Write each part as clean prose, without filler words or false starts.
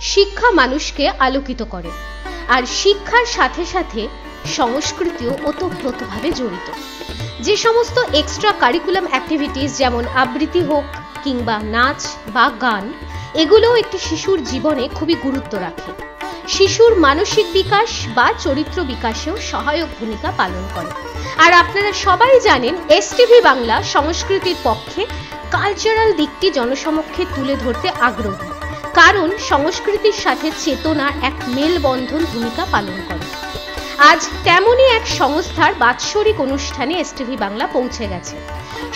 শিক্ষা মানুষকে আলোকিত করে, আর শিক্ষার সাথে সাথে সংস্কৃতিও ওতপ্রোতভাবে জড়িত। যে সমস্ত এক্সট্রা কারিকুলাম অ্যাক্টিভিটিস যেমন আবৃত্তি হোক কিংবা নাচ বা গান, এগুলোও একটি শিশুর জীবনে খুবই গুরুত্ব রাখে। শিশুর মানসিক বিকাশ বা চরিত্র বিকাশেও সহায়ক ভূমিকা পালন করে। আর আপনারা সবাই জানেন এসটিভি বাংলা সংস্কৃতির পক্ষে কালচারাল দিকটি জনসমক্ষে তুলে ধরতে আগ্রহী, কারণ সংস্কৃতির সাথে চেতনা এক মেলবন্ধন ভূমিকা পালন করে। আজ তেমনই এক সংস্থার বাৎসরিক অনুষ্ঠানে এসটিভি বাংলা পৌঁছে গেছে।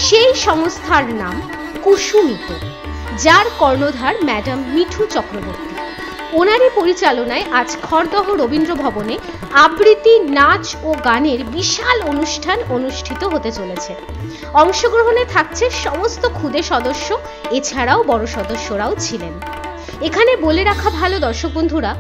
সেই সংস্থার নাম কুসুমিত, যার কর্ণধার ম্যাডাম মিঠু চক্রবর্তী। ওনারই পরিচালনায় আজ খড়দহ রবীন্দ্র ভবনে আবৃত্তি, নাচ ও গানের বিশাল অনুষ্ঠান অনুষ্ঠিত হতে চলেছে। অংশগ্রহণে থাকছে সমস্ত ক্ষুদে সদস্য, এছাড়াও বড় সদস্যরাও ছিলেন। এখানে বলে রাখা ভালো দর্শক বন্ধুরা,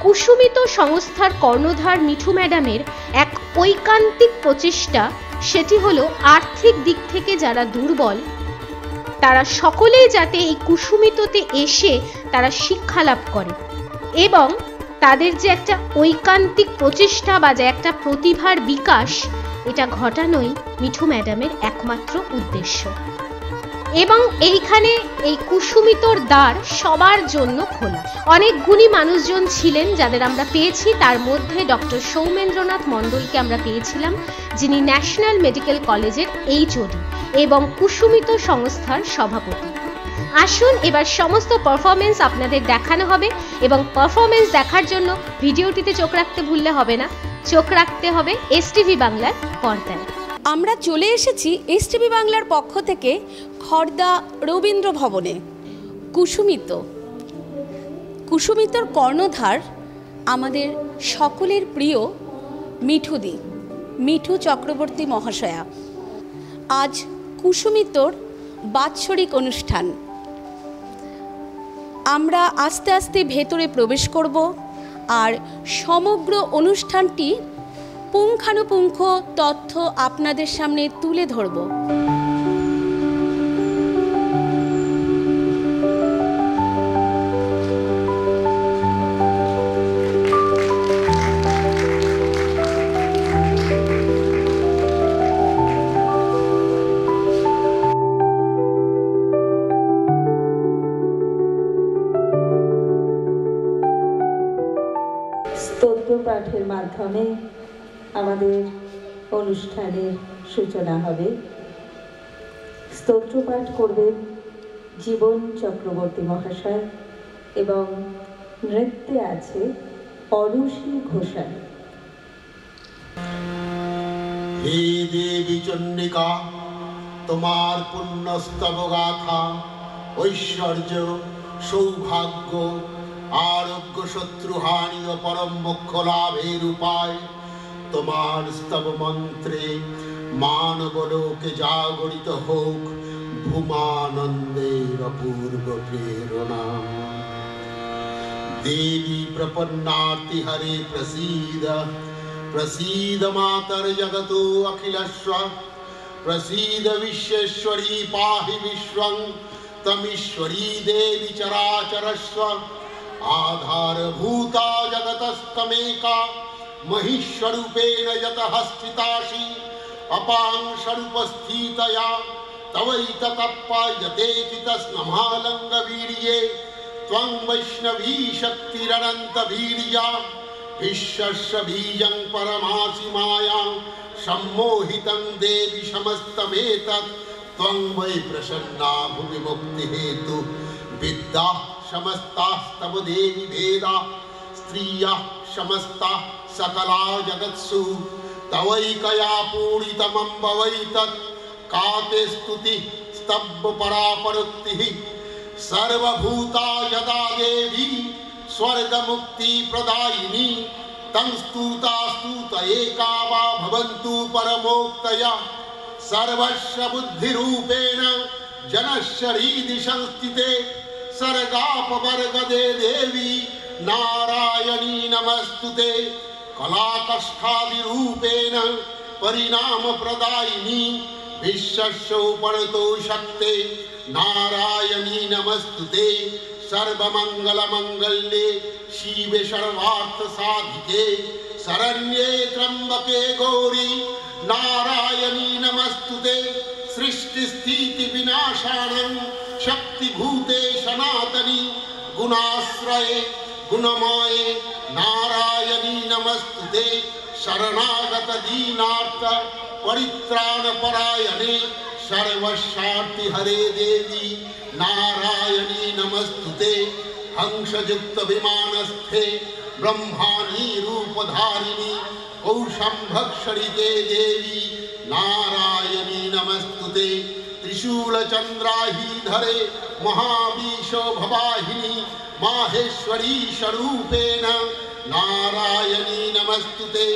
কুসুমিত সংস্থার কর্ণধার মিঠু ম্যাডামের এক ঐকান্তিক প্রচেষ্টা, সেটি হলো আর্থিক দিক থেকে যারা দুর্বল তারা সকলেই যাতে এই কুসুমিততে এসে তারা শিক্ষা লাভ করে, এবং তাদের যে একটা ঐকান্তিক প্রচেষ্টা বা যে একটা প্রতিভার বিকাশ, এটা ঘটানোই মিঠু ম্যাডামের একমাত্র উদ্দেশ্য। এবং এইখানে এই কুসুমিতর দ্বার সবার জন্য খোলা। অনেক গুণী মানুষজন ছিলেন যাদের আমরা পেয়েছি, তার মধ্যে ডক্টর সৌমেন্দ্রনাথ মণ্ডলকে আমরা পেয়েছিলাম, যিনি ন্যাশনাল মেডিকেল কলেজের এইচওডি এবং কুসুমিত সংস্থার সভাপতি। আসুন এবার সমস্ত পারফরমেন্স আপনাদের দেখানো হবে, এবং পারফরমেন্স দেখার জন্য ভিডিওটিতে চোখ রাখতে ভুললে হবে না, চোখ রাখতে হবে এসটিভি বাংলার পর্দায়। আমরা চলে এসেছি এসটিভি বাংলার পক্ষ থেকে খড়দা রবীন্দ্র ভবনে। কুসুমিতর কর্ণধার আমাদের সকলের প্রিয় মিঠু চক্রবর্তী মহাশয়া। আজ কুসুমিতর বাৎসরিক অনুষ্ঠান। আমরা আস্তে আস্তে ভেতরে প্রবেশ করব আর সমগ্র অনুষ্ঠানটি পুঙ্খানুপুঙ্খ তথ্য আপনাদের সামনে তুলে ধরব। স্তোত্র পাঠের মাধ্যমে আমাদের অনুষ্ঠানের সূচনা হবে। স্তোত্র পাঠ করবেন জীবন চক্রবর্তী মহাশয় এবং নৃত্যে আছে অরুষি ঘোষাল। হে দেবী চন্ডিকা, তোমার পুণ্যস্তব গাথা, ঐশ্বর্য, সৌভাগ্য, আরোগ্য, শত্রুহানি ও পরম মোক্ষ লাভের উপায় তোমার স্তব মন্ত্রে মানবলোকে জাগরিত হোক ভূমানন্দের অপূর্ব প্রেরণা। দেবী প্রপন্নার্তি হরে প্রসীদ, প্রসীদ মাতর জগতো অখিলস্ব, প্রসীদ বিশ্বেশ্বরী পাহি বিশ্বং তমীশ্বরী দেবী চরাচরস্ব। आधारभूता जगतस्तमेका महिष्वरूपेण यतः स्थितासि, अपांशरूपस्थितया तवैततप्पायतेति तस्नमालङ्गवीर्ये त्वं वैष्णवी शक्तिरनन्तवीर्या। विश्वस्य बीजं परमासि माया सम्मोहितं देवि समस्तमेतत् त्वं वै प्रसन्ना भुवि मुक्तिहेतु विद्या समस्तास्तव देवी भेदा स्त्रियः समस्ताः सकला जगत्सु तवैकया पूरितमम्ब वै तत् का ते स्तुतिः स्तब्ध परापरुक्तिः। सर्वभूता यदा देवी स्वर्गमुक्तिप्रदायिनी तं स्तुता स्तुत एका वा भवन्तु परमोक्तया। सर्वस्य बुद्धिरूपेण जनस्य हृदि संस्थिते सर्गापवर्गदे देवी नारायणी नमस्तुते। कलाकष्ठादिरूपेण परिणामप्रदायिनी विश्वस्य उपरतो शक्ते नारायणी नमस्तुते। सर्वमंगलमंगल्ये शिवे सर्वार्थ साधिके शरण्ये त्र्यंबके गौरी नारायणी नमस्तुते। सृष्टि स्थिति विनाशानं शक्तिभूते सनातनी गुणाश्रये गुणमये नारायणी नमस्तुते। शरणागत दीनार्थ परित्राण परायणे सर्वशान्ति हरे देवी नारायणी नमस्तुते। हंसयुक्त विमानस्थे ब्रह्माणी रूपधारिणी कौशंभक्षरिते देवी नारायणी नमस्तुते। त्रिशूल चंद्राहीधरे महावीशो भवाहिनी माहेश्वरी स्वरूपेण नारायणी नमस्तुते।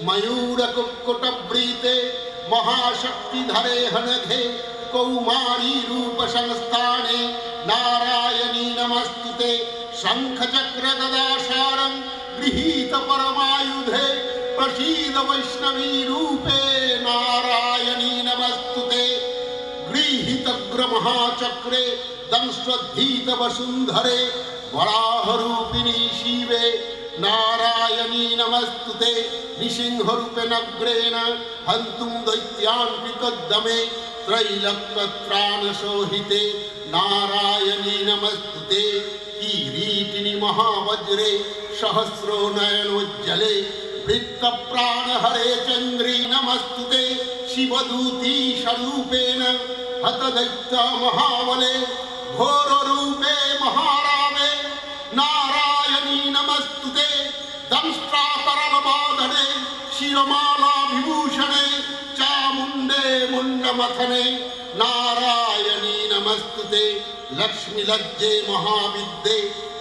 मयूर कुक्कुटव्रीते महाशक्तिधरे हनघे कौमारी रूप संस्थाने नारायणी नमस्तुते। शंख चक्र गदाशारं गृहीत परमायुधे प्रसीद वैष्णवी रूपे नारायणी नमस्तुते। गृहीत ग्रमहाचक्रे दंष्ट्वधीत वसुंधरे वराहरूपिणी शिवे नारायणी नमस्तुते। निसिंहरूपेणग्रेण हन्तुं दैत्यान् विकद्दमे त्रैलोक्यत्राणसोहिते नारायणी नमस्तुते। किरीटिनि महावज्रे सहस्रो नयनोज्जले वृत्तप्राणहरे चन्द्री नमस्तुते। शिवदूती स्वरूपेण हतदैत्य महाबले घोररूपे महारावे नारायणी नमस्तुते। दंष्ट्राकरलबाधने शिरमाला विभूषणे चामुण्डे मुण्डमथने नारायणी नमस्तुते। लक्ष्मीलज्जे महाविद्ये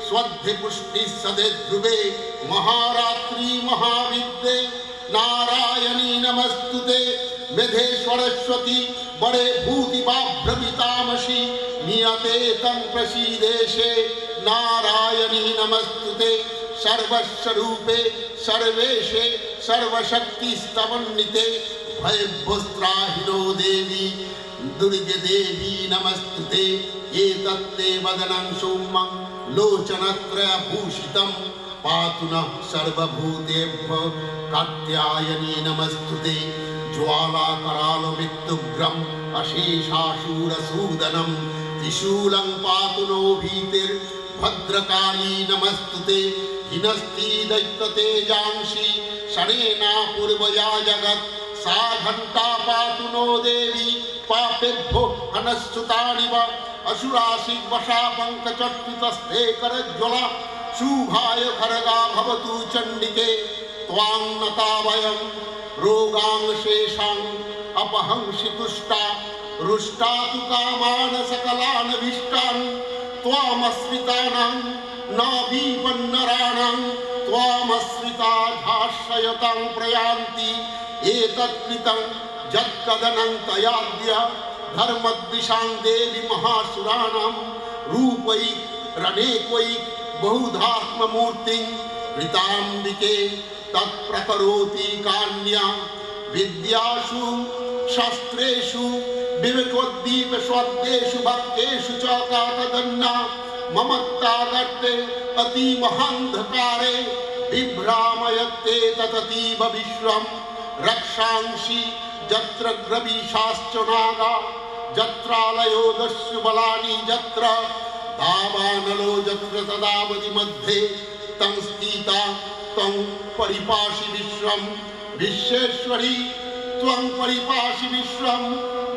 स्वध्ये पुष्टि सदे ध्रुवे महारात्रि महाविद्ये नारायणी नमस्तुते। मेधे सरस्वती बड़े भूति बाभ्रमितामसी नियते तं प्रसीदेशे नारायणी नमस्तुते। सर्वस्वरूपे सर्वेशे सर्वशक्ति स्तवन्निते भयभस्त्राहिनो देवी दुर्गे देवी नमस्तुते। एतत्ते वदनं सौम्यं लोचनत्रयभूषितं पातु नः सर्वभूतेभ्यो कात्यायनी नमस्तुते। ज्वालाकरालमृत्युग्रम् अशेषाशूरसूदनं त्रिशूलं पातु नो भीतिर्भद्रकाली नमस्तुते। हिनस्ति दैत्यतेजांसि शनेना पूर्वया जगत् सा घंटा पातु नो देवी पापेभ्यो हनश्रुतानि वा असुरासि वशा पंकचट्पितस्थे करज्ज्वला शुभाय खरगा भवतु चण्डिके त्वां नता वयं रोगांशेषां अपहंसि तुष्टा रुष्टा तु कामान् सकलान् विष्टान् त्वामस्मितानां नाभिपन्नराणां त्वामस्मिता भाष्यतां प्रयान्ति। एतत्कृतं यत्कदनं तयाद्य धर्मद्विषां देवी महासुराणां रूपैः रणेकैः बहुधात्ममूर्तिं ऋताम्बिके तत्प्रकरोति कान्या विद्यासु शास्त्रेषु विवेकोद्दीप स्वद्देषु भक्तेषु च कातदन्ना ममत्तागर्ते अतिमहान्धकारे बिभ्रामयत्ते तततीव विश्वं रक्षांसि यत्र ग्रवीशाश्च नागा यत्रालयो दस्यु बलानि यत्र दावानलो यत्र तदावधि मध्ये तं स्थिता तं परिपाशि विश्वं विश्वेश्वरी त्वं परिपाशि विश्वं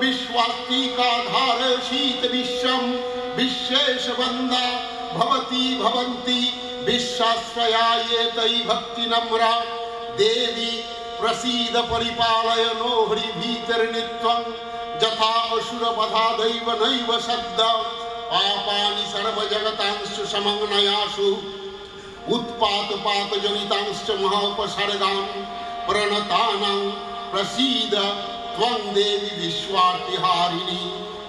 विश्वास्तिकाधार शीत विश्वं विश्वेशवन्दा भवती भवन्ति विश्वाश्रया ये तयि भक्तिनम्रा देवी प्रसीद परिपालय नो हरिभीतिर्नित्यं यथा असुरवधादैव नैव शब्द पापानि सर्वजगतांश्च समग्नयासु उत्पातपातजनितांश्च महोपसर्गान् प्रणतानां प्रसीद त्वं देवी विश्वार्तिहारिणी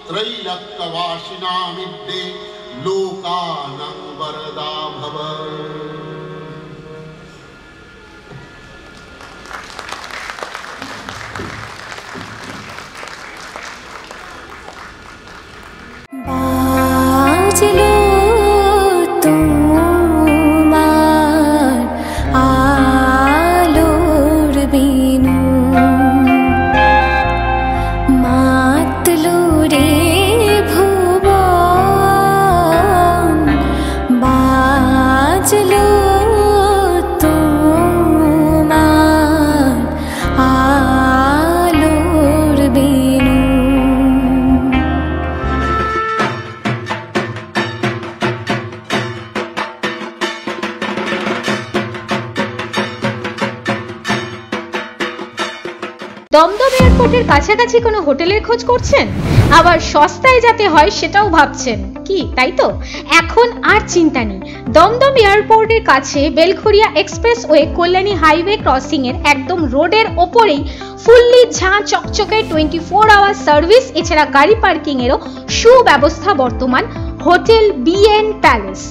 त्रैलोक्यवासिनामिड्डे लोकानां वरदा भव। बाजलो দমদম এয়ারপোর্টের কাছাকাছি কোনো হোটেলের খোঁজ করছেন, আবার সস্তায় যাতে হয় সেটাও ভাবছেন কি, তাই তো? এখন আর চিন্তা নেই। দমদম এয়ারপোর্টের কাছে Belgharia expressway Kalyani highway crossing এর একদম রোডের ওপরেই ফুললি ঝাঁ চকচকে 24 আওয়ার সার্ভিস, এছাড়া গাড়ি পার্কিং এরও সুব্যবস্থা বর্তমান hotel BN palace.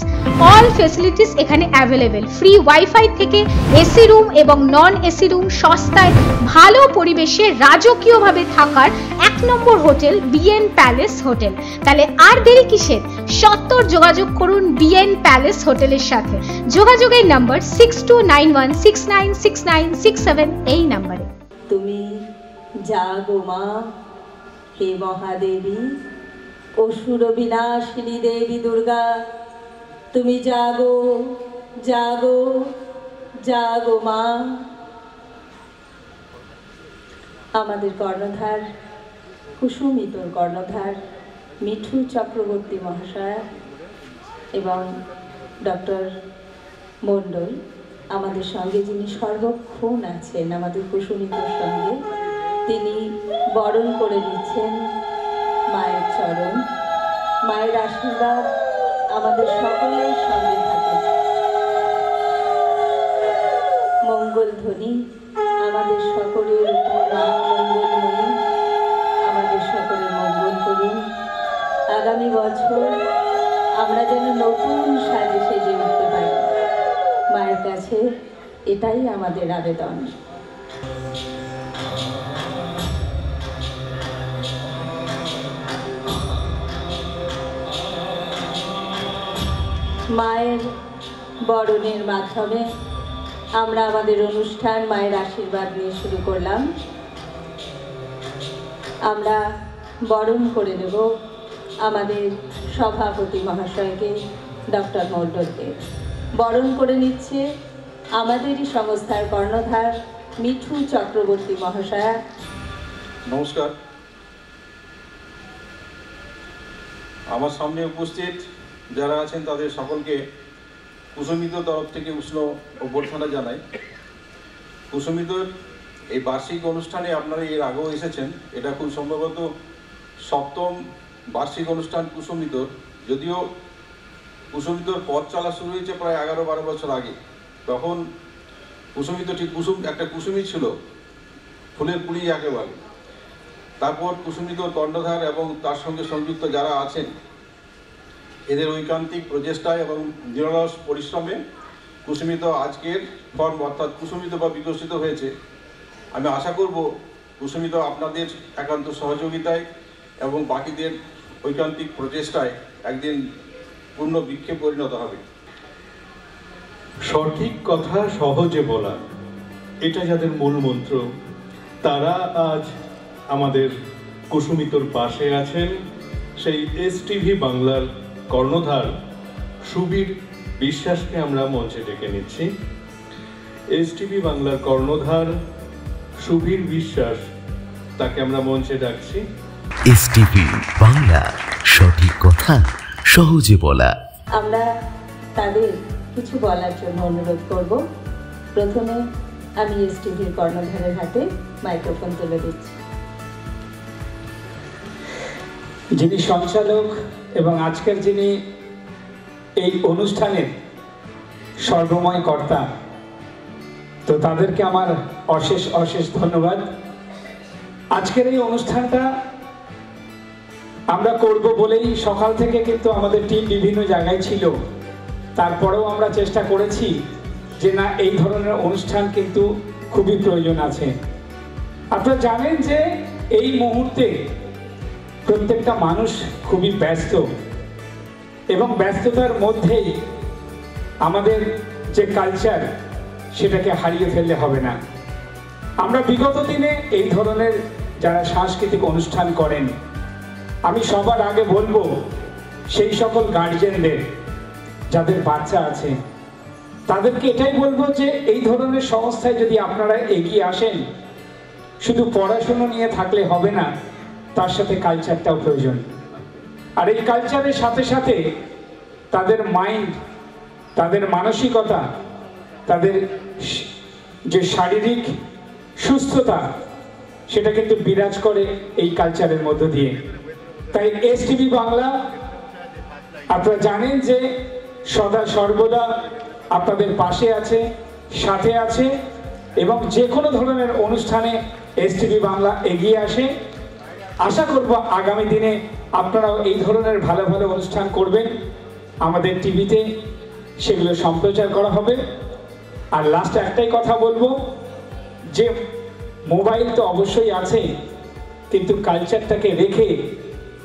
All facilities এখানে অ্যাভেলেবেল। ফ্রি ওয়াইফাই থেকে এসি রুম এবং নন এসি রুম, সস্তায় ভালো পরিবেশে রাজকীয়ভাবে থাকার 1 নম্বর হোটেল বিএন প্যালেস হোটেল। তাহলে আর দেরি কিসের? সত্বর যোগাযোগ করুন বিএন প্যালেস হোটেলের সাথে। যোগাযোগের নাম্বার 6291696967 এই নাম্বারে। তুমি জাগো মা হে মহাদেবী, অসুর বিনাশিনী দেবী দুর্গা, তুমি জাগো জাগো জাগো মা। আমাদের কর্ণধার, কুসুমিতর কর্ণধার মিঠু চক্রবর্তী মহাশয় এবং ডক্টর মণ্ডল আমাদের সঙ্গে, যিনি সর্বক্ষণ আছেন আমাদের কুসুমিতর সঙ্গে, তিনি বরণ করে নিচ্ছেন মায়ের চরণ। মায়ের আশীর্বাদ আমাদের সকলের সঙ্গে থাকে। মঙ্গল ধ্বনি আমাদের সকলের উপর মঙ্গলময়ী, আমাদের সকলের মঙ্গল করুন। আগামী বছর আমরা যেন নতুন সাজে সেজে উঠতে পারি, মায়ের কাছে এটাই আমাদের আবেদন। মায়ের বরণের মাধ্যমে আমরা আমাদের অনুষ্ঠান মায়ের আশীর্বাদ নিয়ে শুরু করলাম। আমরা বরণ করে নেব আমাদের সভাপতি মহাশয়কে, ডক্টর মণ্ডলকে। বরণ করে নিচ্ছে আমাদেরই সংস্থার কর্ণধার মিঠু চক্রবর্তী মহাশয়া। নমস্কার। আমার সামনে উপস্থিত যারা আছেন তাদের সকলকে কুসুমিতর তরফ থেকে উষ্ণ অভ্যর্থনা জানাই। কুসুমিতর এই বার্ষিক অনুষ্ঠানে আপনারা এর আগেও এসেছেন। এটা খুব সম্ভবত 7ম বার্ষিক অনুষ্ঠান কুসুমিতর, যদিও কুসুমিতর পথ চলা শুরু হয়েছে প্রায় 11-12 বছর আগে। তখন কুসুমিতটি একটা কুসুমি ছিল, ফুলের কুড়ি যাকে বলে। তারপর কুসুমিতর কর্ণধার এবং তার সঙ্গে সংযুক্ত যারা আছেন, এদের ঐকান্তিক প্রচেষ্টায় এবং নিরলস পরিশ্রমে কুসুমিত আজকের ফর্ম অর্থাৎ কুসুমিত বা বিকশিত হয়েছে। আমি আশা করব কুসুমিত আপনাদের একান্ত সহযোগিতায় এবং বাকিদের ঐকান্তিক প্রচেষ্টায় একদিন পূর্ণ বৃক্ষে পরিণত হবে। সঠিক কথা সহজে বলা, এটা যাদের মূল মন্ত্র, তারা আজ আমাদের কুসুমিতর পাশে আছেন। সেই এসটিভি বাংলার কর্ণধার সুবীর বিশ্বাসকে আমরা মঞ্চে ডেকে নিচ্ছি। এসটিভি বাংলার কর্ণধার সুবীর বিশ্বাস, তাকে আমরা মঞ্চে ডাকছি। এসটিভি বাংলা, সঠিক কথা সহজে বলা। আমরা তাদের কিছু বলার জন্য অনুরোধ করব। প্রথমে আমি এসটিভির কর্ণধারের হাতে মাইক্রোফোন তুলে দিচ্ছি। যিনি সঞ্চালক এবং আজকের যিনি এই অনুষ্ঠানের সর্বময় কর্তা, তো তাদেরকে আমার অশেষ অশেষ ধন্যবাদ। আজকের এই অনুষ্ঠানটা আমরা করব বলেই সকাল থেকে কিন্তু আমাদের টিম বিভিন্ন জায়গায় ছিল। তারপরেও আমরা চেষ্টা করেছি যে না, এই ধরনের অনুষ্ঠান কিন্তু খুবই প্রয়োজন আছে। আপনারা জানেন যে এই মুহূর্তে প্রত্যেকটা মানুষ খুবই ব্যস্ত, এবং ব্যস্ততার মধ্যেই আমাদের যে কালচার, সেটাকে হারিয়ে ফেললে হবে না। আমরা বিগত দিনে এই ধরনের যারা সাংস্কৃতিক অনুষ্ঠান করেন, আমি সবার আগে বলবো সেই সকল গার্জিয়ানদের যাদের বাচ্চা আছে, তাদেরকে এটাই বলবো যে এই ধরনের সংস্থায় যদি আপনারা এগিয়ে আসেন, শুধু পড়াশোনা নিয়ে থাকলে হবে না, তার সাথে কালচারটাও প্রয়োজন। আর এই কালচারের সাথে সাথে তাদের মাইন্ড, তাদের মানসিকতা, তাদের যে শারীরিক সুস্থতা, সেটা কিন্তু বিরাজ করে এই কালচারের মধ্য দিয়ে। তাই এসটিভি বাংলা আপনারা জানেন যে সদা সর্বদা আপনাদের পাশে আছে, সাথে আছে, এবং যে কোনো ধরনের অনুষ্ঠানে এসটিভি বাংলা এগিয়ে আসে। আশা করব আগামী দিনে আপনারাও এই ধরনের ভালো ভালো অনুষ্ঠান করবেন, আমাদের টিভিতে সেগুলো সম্প্রচার করা হবে। আর লাস্টে একটাই কথা বলবো যে মোবাইল তো অবশ্যই আছে, কিন্তু কালচারটাকে রেখে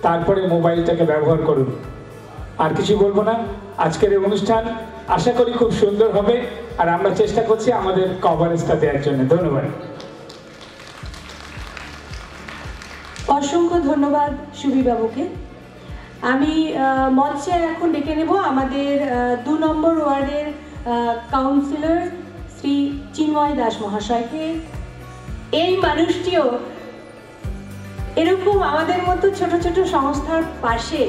তারপরে মোবাইলটাকে ব্যবহার করুন। আর কিছু বলবো না। আজকের এই অনুষ্ঠান আশা করি খুব সুন্দর হবে, আর আমরা চেষ্টা করছি আমাদের কভারেজটা দেওয়ার জন্য। ধন্যবাদ। অসংখ্য ধন্যবাদ সুবিবাবুকে। আমি মঞ্চে এখন ডেকে নেব আমাদের 2 নম্বর ওয়ার্ডের কাউন্সিলর শ্রী চিন্ময় দাস মহাশয়কে। এই মানুষটিও এরকম আমাদের মতো ছোট ছোট সংস্থার পাশে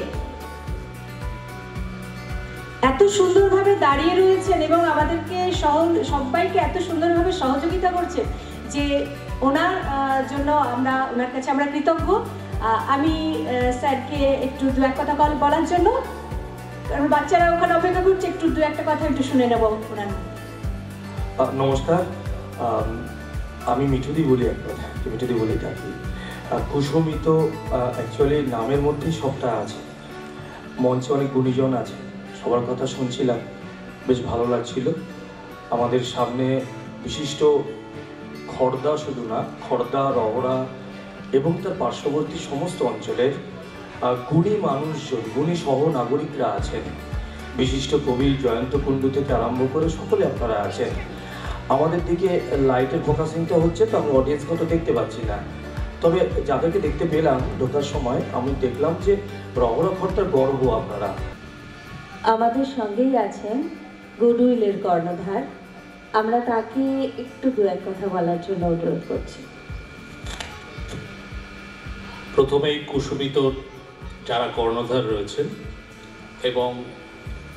এত সুন্দরভাবে দাঁড়িয়ে রয়েছেন এবং আমাদেরকে সবাইকে এত সুন্দরভাবে সহযোগিতা করছেন যে ওনার জন্য ওনার কাছে আমরা কৃতজ্ঞ। আমি স্যারকে একটু 2-1 কথা বলার জন্য, কারণ বাচ্চারা ওখানে অপেক্ষা করছে, একটু 2-1 কথা একটু শুনে নেব ওনার। নমস্কার, আমি মিঠুদি বলি, মিঠুদি বলি থাকি। কুসুমিত অ্যাকচুয়ালি নামের মধ্যেই সবটা আছে। মঞ্চে অনেক গুণীজন আছে, সবার কথা শুনছিলাম, বেশ ভালো লাগছিল। আমাদের সামনে বিশিষ্ট খড়দা, শুধু না, খড়দা, রহরা এবং তার পার্শ্ববর্তী সমস্ত অঞ্চলের গুণী মানুষজন, গুণী সহ নাগরিকরা আছেন। বিশিষ্ট কবি জয়ন্ত কুণ্ডু থেকে আরম্ভ করে সকলে আপনারা আছেন। আমাদের দিকে লাইটের ফোকাসিংটা হচ্ছে, তো আমি অডিয়েন্সকে তো দেখতে পাচ্ছি না, তবে যাদেরকে দেখতে পেলাম ঢোকার সময় আমি দেখলাম যে রহরা খড়টার গর্ব আপনারা। আমাদের সঙ্গেই আছেন গুডউইলের কর্ণধার, আমরা তাকে একটু 2-1 কথা বলার জন্য অনুরোধ করছি। প্রথমেই কুসুমিতর যারা কর্ণধার রয়েছেন এবং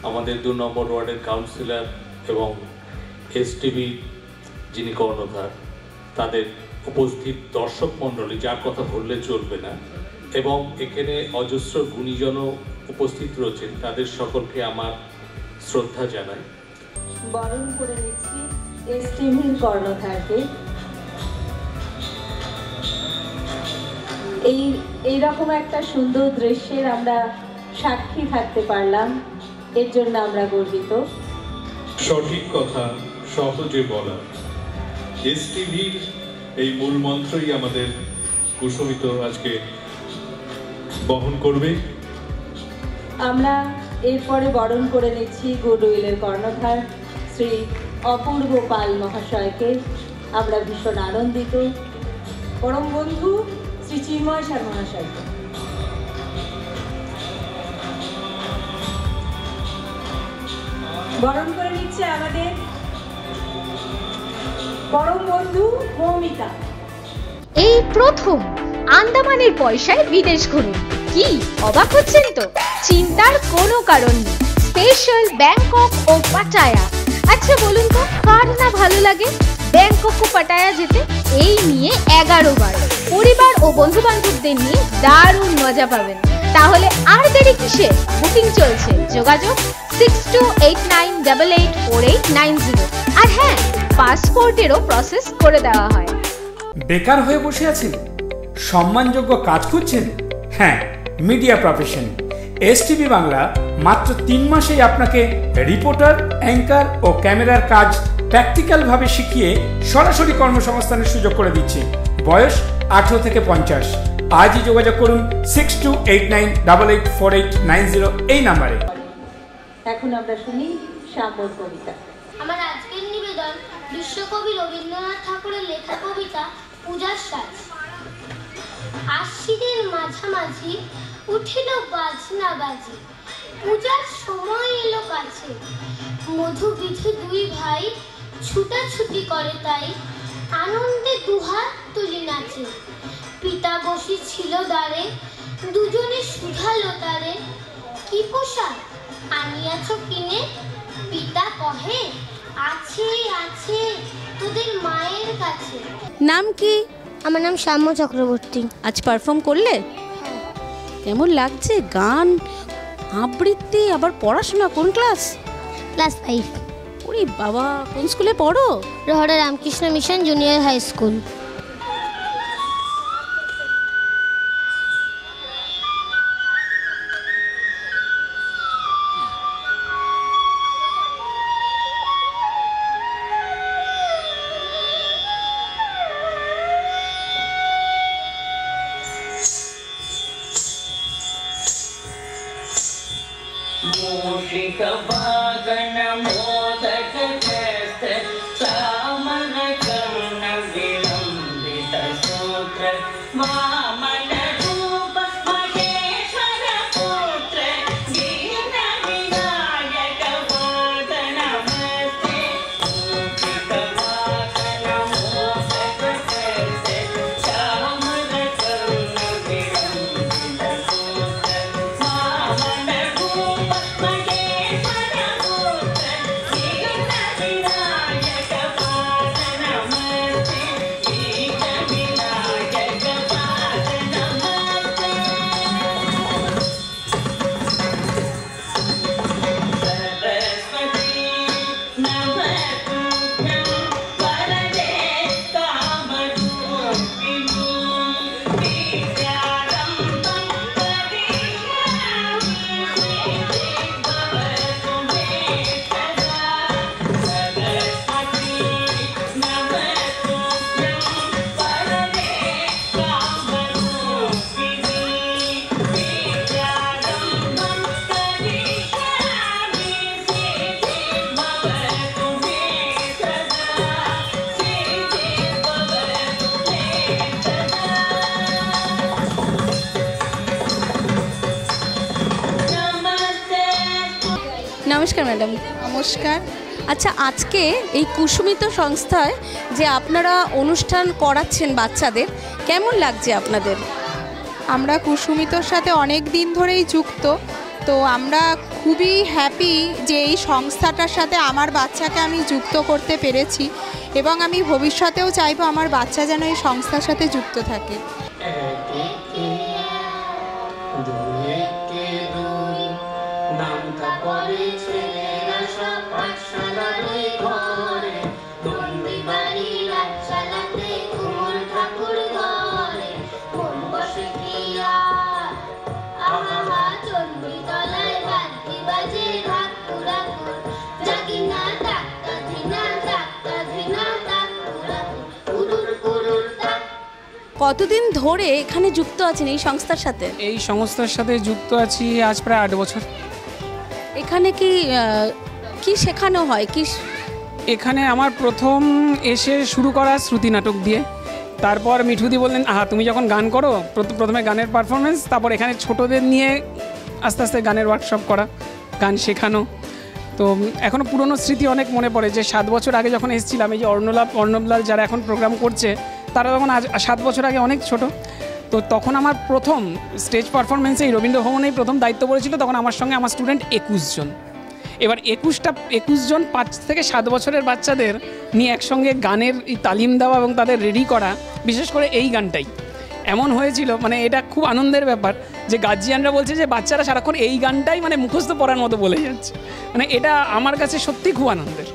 আমাদের 2 নম্বর ওয়ার্ডের কাউন্সিলর এবং এসটিভি যিনি কর্ণধার, তাদের উপস্থিত দর্শক মণ্ডলী, যার কথা বললে চলবে না, এবং এখানে অজস্র গুণীজনও উপস্থিত রয়েছেন, তাদের সকলকে আমার শ্রদ্ধা জানাই। বরণ করে নিচ্ছি এসটিভির কর্ণধারকে। এইরকম একটা সুন্দর দৃশ্যের আমরা সাক্ষী থাকতে পারলাম, এর জন্য আমরা গর্বিত। সঠিক কথা সহজে বলা, এসটিভির এই মূল মন্ত্রই আমাদের কুসুমিত আজকে বহন করবে। আমরা এরপরে বরণ করে নিচ্ছি গুডউইলের কর্ণধার শ্রী অপূর্ব পাল মহাশয়কে। আমরা ভীষণ আনন্দিত। পরম বন্ধু শ্রী চিন্ময় সার মহাশয়কে। বরণ করে নিচ্ছে আমাদের পরম বন্ধু মৌমিতা। এই প্রথম আন্দামানের পয়সায় বিদেশ ঘুরুন। কি অবাক হচ্ছেন তো? চিন্তার কোনো কারণ নেই। স্পেশাল ব্যাংকক ও পাটায়া। আচ্ছা বলুন তো, কার না ভালো লাগে ব্যাংকক ও পাটায়া যেতে? এই নিয়ে 11 বার পরিবার ও বন্ধু বান্ধবদের নিয়ে দারুণ মজা পাবেন। তাহলে আর দেরি কিসে? বুকিং চলছে, যোগাযোগ 6289884890। আর হ্যাঁ, পাসপোর্টেরও প্রসেস করে দেওয়া হয়। বেকার হয়ে বসে আছেন, সম্মানযোগ্য কাজ খুঁজছেন? হ্যাঁ, মিডিয়া প্রফেশন এসটিভি বাংলা মাত্র 3 মাসেই আপনাকে রিপোর্টার, অ্যাঙ্কার ও ক্যামেরার কাজ প্র্যাকটিক্যালভাবে শিখিয়ে সরাসরি কর্মসংস্থানের সুযোগ করে দিচ্ছে। বয়স 18 থেকে 50। আজই যোগাযোগ করুন 6289884890 এই নাম্বারে। এখন আমরা শুনি শ্যামর কবিতা। আমার আজকের নিবেদন বিশ্বকবি রবীন্দ্রনাথ ঠাকুরের লেখা কবিতা পূজার সাজ। আশ্বিনের মাঝামাঝি উঠিল বাজনা বাজি, পূজার সময় এলো কাছে। মধু বিধু 2 ভাই ছুটাছুটি করে, তাই আনন্দে দুহাত তুলি নাচে। পিতা বসি ছিল দ্বারে, দুজনে শুধালো তারে, কি পোশাক আনিয়াছ কিনে? পিতা কহে, আছে আছে তোদের মায়ের কাছে। নাম কি? আমার নাম শ্যাম্য চক্রবর্তী। আজ পারফর্ম করলে? কেমন লাগছে? গান, আবৃত্তি, আবার পড়াশোনা, কোন ক্লাস? ক্লাস 5। ওরে বাবা, কোন স্কুলে পড়ো? Rahara Ramakrishna mission junior high school. নমস্কার ম্যাডাম। নমস্কার। আচ্ছা, আজকে এই কুসুমিত সংস্থায় যে আপনারা অনুষ্ঠান করাচ্ছেন বাচ্চাদের, কেমন লাগছে আপনাদের? আমরা কুসুমিতর সাথে অনেক দিন ধরেই যুক্ত, তো আমরা খুবই হ্যাপি যে এই সংস্থাটার সাথে আমার বাচ্চাকে আমি যুক্ত করতে পেরেছি, এবং আমি ভবিষ্যতেও চাইবো আমার বাচ্চা যেন এই সংস্থার সাথে যুক্ত থাকে। কতদিন ধরে এখানে যুক্ত আছেন এই সংস্থার সাথে? এই সংস্থার সাথে যুক্ত আছি আজ প্রায় 8 বছর। এখানে কি শেখানো হয়? এখানে আমার প্রথম এসে শুরু করা শ্রুতি নাটক দিয়ে, তারপর মিঠুদি বললেন তুমি যখন গান করো, প্রথমে গানের পারফরমেন্স, তারপর এখানে ছোটদের নিয়ে আস্তে আস্তে গানের ওয়ার্কশপ করা, গান শেখানো। তো এখনও পুরনো স্মৃতি অনেক মনে পড়ে যে 7 বছর আগে যখন এসেছিলাম, এই যে অর্ণবলাল যারা এখন প্রোগ্রাম করছে তারা তখন 7 বছর আগে অনেক ছোট। তো তখন আমার প্রথম স্টেজ পারফরমেন্সে এই রবীন্দ্র ভবনেই প্রথম দায়িত্ব পড়েছিল। তখন আমার সঙ্গে আমার স্টুডেন্ট 21 জন। এবার 21 জন 5 থেকে 7 বছরের বাচ্চাদের নিয়ে একসঙ্গে গানের এই তালিম দেওয়া এবং তাদের রেডি করা, বিশেষ করে এই গানটাই এমন হয়েছিল, মানে এটা খুব আনন্দের ব্যাপার যে গার্জিয়ানরা বলছে যে বাচ্চারা সারাক্ষণ এই গানটাই মানে মুখস্থ পড়ার মতো বলে যাচ্ছে। মানে এটা আমার কাছে সত্যি খুব আনন্দের।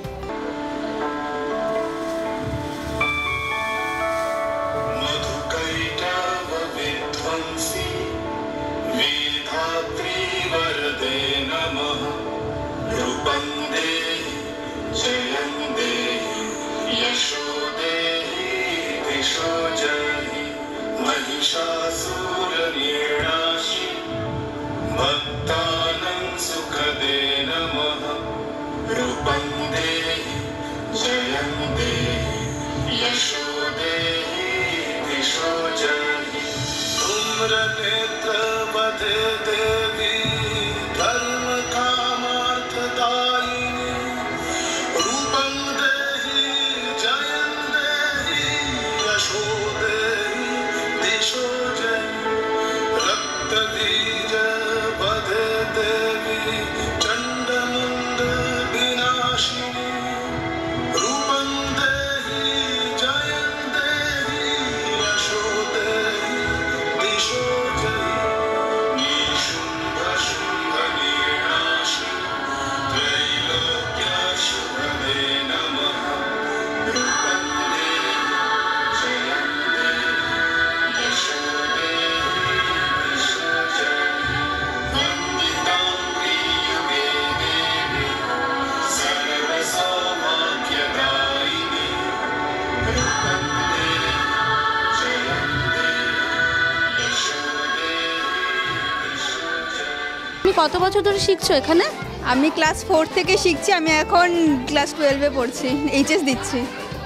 তুমি কত বছর ধরে শিখছো এখানে? আমি ক্লাস 4 থেকে শিখছি, আমি এখন ক্লাস 12-এ পড়ছি, এইচএস দিচ্ছি।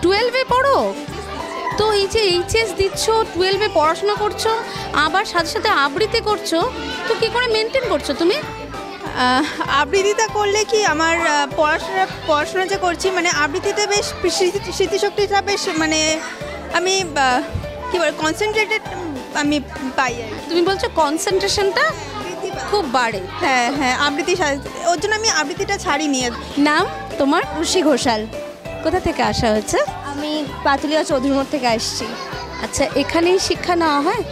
12-এ পড়ো? তো এই যে এইচএস দিচ্ছ, 12-এ পড়াশোনা করছো, আবার সাথে সাথে আবৃত্তি করছো, তো কী করে মেনটেন করছো তুমি? আবৃত্তিটা করলে কি আমার পড়াশোনা যে করছি, মানে আবৃত্তিতে বেশ স্মৃতিশক্তিটা বেশ, মানে আমি কী বল কনসেন্ট্রেটেড আমি পাই। তুমি বলছো কনসেন্ট্রেশনটা খুব বাড়ে? হ্যাঁ হ্যাঁ, আবৃত্তি, ওর জন্য আমি আবৃত্তিটা ছাড়িনি। নাম তোমার? রুশি ঘোষাল। কোথা থেকে আসা হয়েছে? আমি পাতুলিয়া চৌধুরীমোড় থেকে আসছি। আচ্ছা, এখানেই শিক্ষা নেওয়া হয়?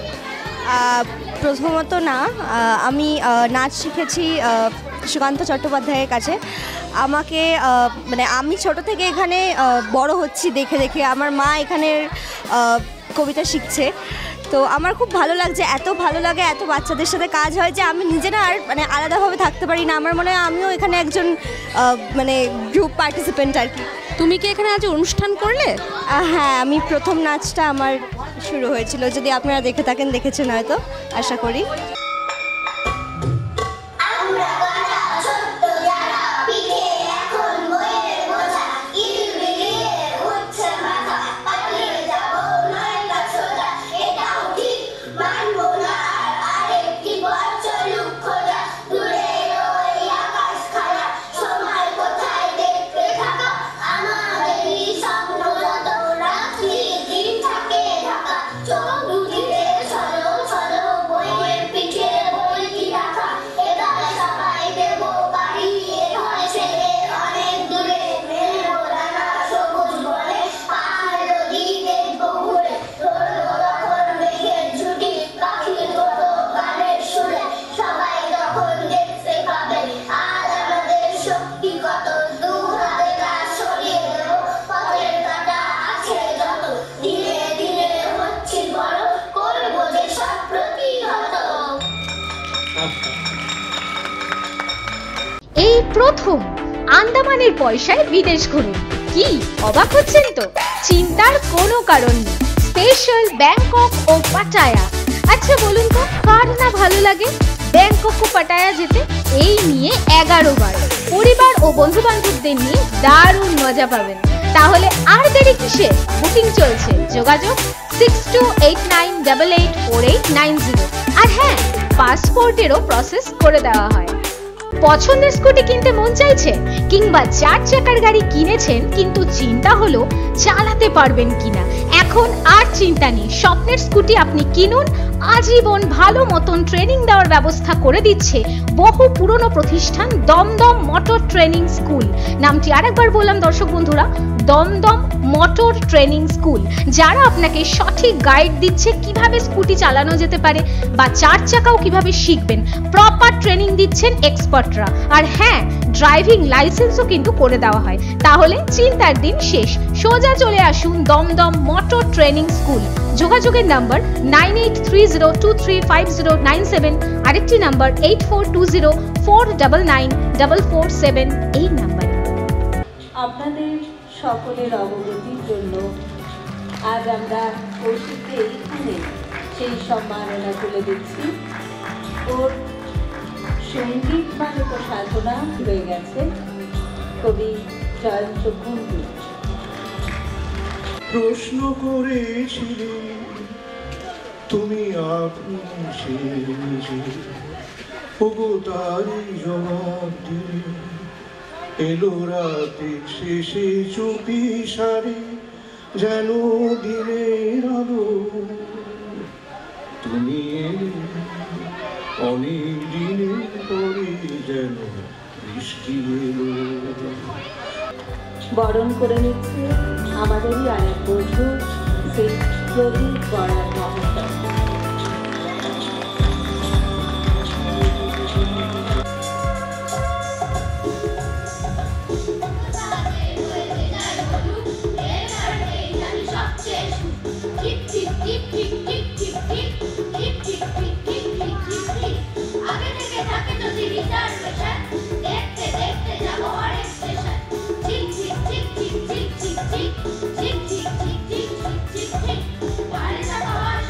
প্রথমত না, আমি নাচ শিখেছি সুকান্ত চট্টোপাধ্যায়ের কাছে। আমাকে মানে আমি ছোট থেকে এখানে বড় হচ্ছি দেখে দেখে। আমার মা এখানের কবিতা শিখছে, তো আমার খুব ভালো লাগছে, এত ভালো লাগে, এত বাচ্চাদের সাথে কাজ হয় যে আমি নিজে না আর মানে আলাদাভাবে থাকতে পারি না। আমার মনে হয় আমিও এখানে একজন মানে গ্রুপ পার্টিসিপেন্ট আর কি। তুমি কি এখানে আজ অনুষ্ঠান করলে? হ্যাঁ, আমি প্রথম নাচটা আমার শুরু হয়েছিল, যদি আপনারা দেখে থাকেন, দেখেছেন হয়তো, আশা করি। এই প্রথম আন্দামানের পয়সায় বিদেশ ঘুরে কি অবাক হচ্ছেন তো? চিন্তার কোনো কারণ নেই। স্পেশাল ব্যাংকক ও পাটায়া। আচ্ছা বলুন তো, কার না ভালো লাগে ব্যাংকক ও পাটায়া যেতে? এই নিয়ে 11 বার পরিবার ও বন্ধু বান্ধবদের নিয়ে দারুণ মজা পাবেন। তাহলে আর দেরি কিসে? বুকিং চলছে, যোগাযোগ 6289884890। আর হ্যাঁ, পাসপোর্টেরও প্রসেস করে দেওয়া হয়। পছন্দের স্কুটি কিনতে মন চাইছে, কিংবা 4 চাকার গাড়ি কিনেছেন কিন্তু চিন্তা হলো চালাতে পারবেন কিনা? এখন আর চিন্তা নেই, স্বপ্নের স্কুটি আপনি কিনুন। আজীবন ভালো মতন ট্রেনিং দেওয়ার ব্যবস্থা করে দিচ্ছে বহু পুরনো প্রতিষ্ঠান দমদম মোটর ট্রেনিং স্কুল। নামটি আরেকবার বললাম দর্শক বন্ধুরা, দমদম মোটর ট্রেনিং স্কুল, যারা আপনাকে সঠিক গাইড দিচ্ছে কিভাবে স্কুটি চালানো যেতে পারে বা 4 চাকাও কিভাবে শিখবেন। প্রপার ট্রেনিং দিচ্ছেন এক্সপার্টরা। আর হ্যাঁ, ড্রাইভিং লাইসেন্সও কিন্তু করে দেওয়া হয়। তাহলে চিন্তার দিন শেষ, সোজা চলে আসুন দমদম মোটর ট্রেনিং স্কুল। যোগাযোগের নাম্বার 9830235097, আরেকটি নাম্বার 8420499447, এই নাম্বারে। আপনাদের সকলের অবগতির জন্য আজ আমরা কৌশিককে এইখানে সেই সম্মাননা তুলে দিচ্ছি। ওর সঙ্গীত মানে তো সাধনা হয়ে গেছে। কবি জয়ন্ত কুণ্ডু প্রশ্ন করেছিলে তুমি আপনি সে নিজে, ওগো তারই জবাব দিলে। এলো রাতে শেষে চুপি সারে যেন দিনের আলো। তুমি এলে অনেক দিনের পরে যেন বৃষ্টি এলো। বরণ করে নিচ্ছে আমাদেরই আরেক বন্ধু সেই প্রদীপ বড়ার মহোৎসব। Bye.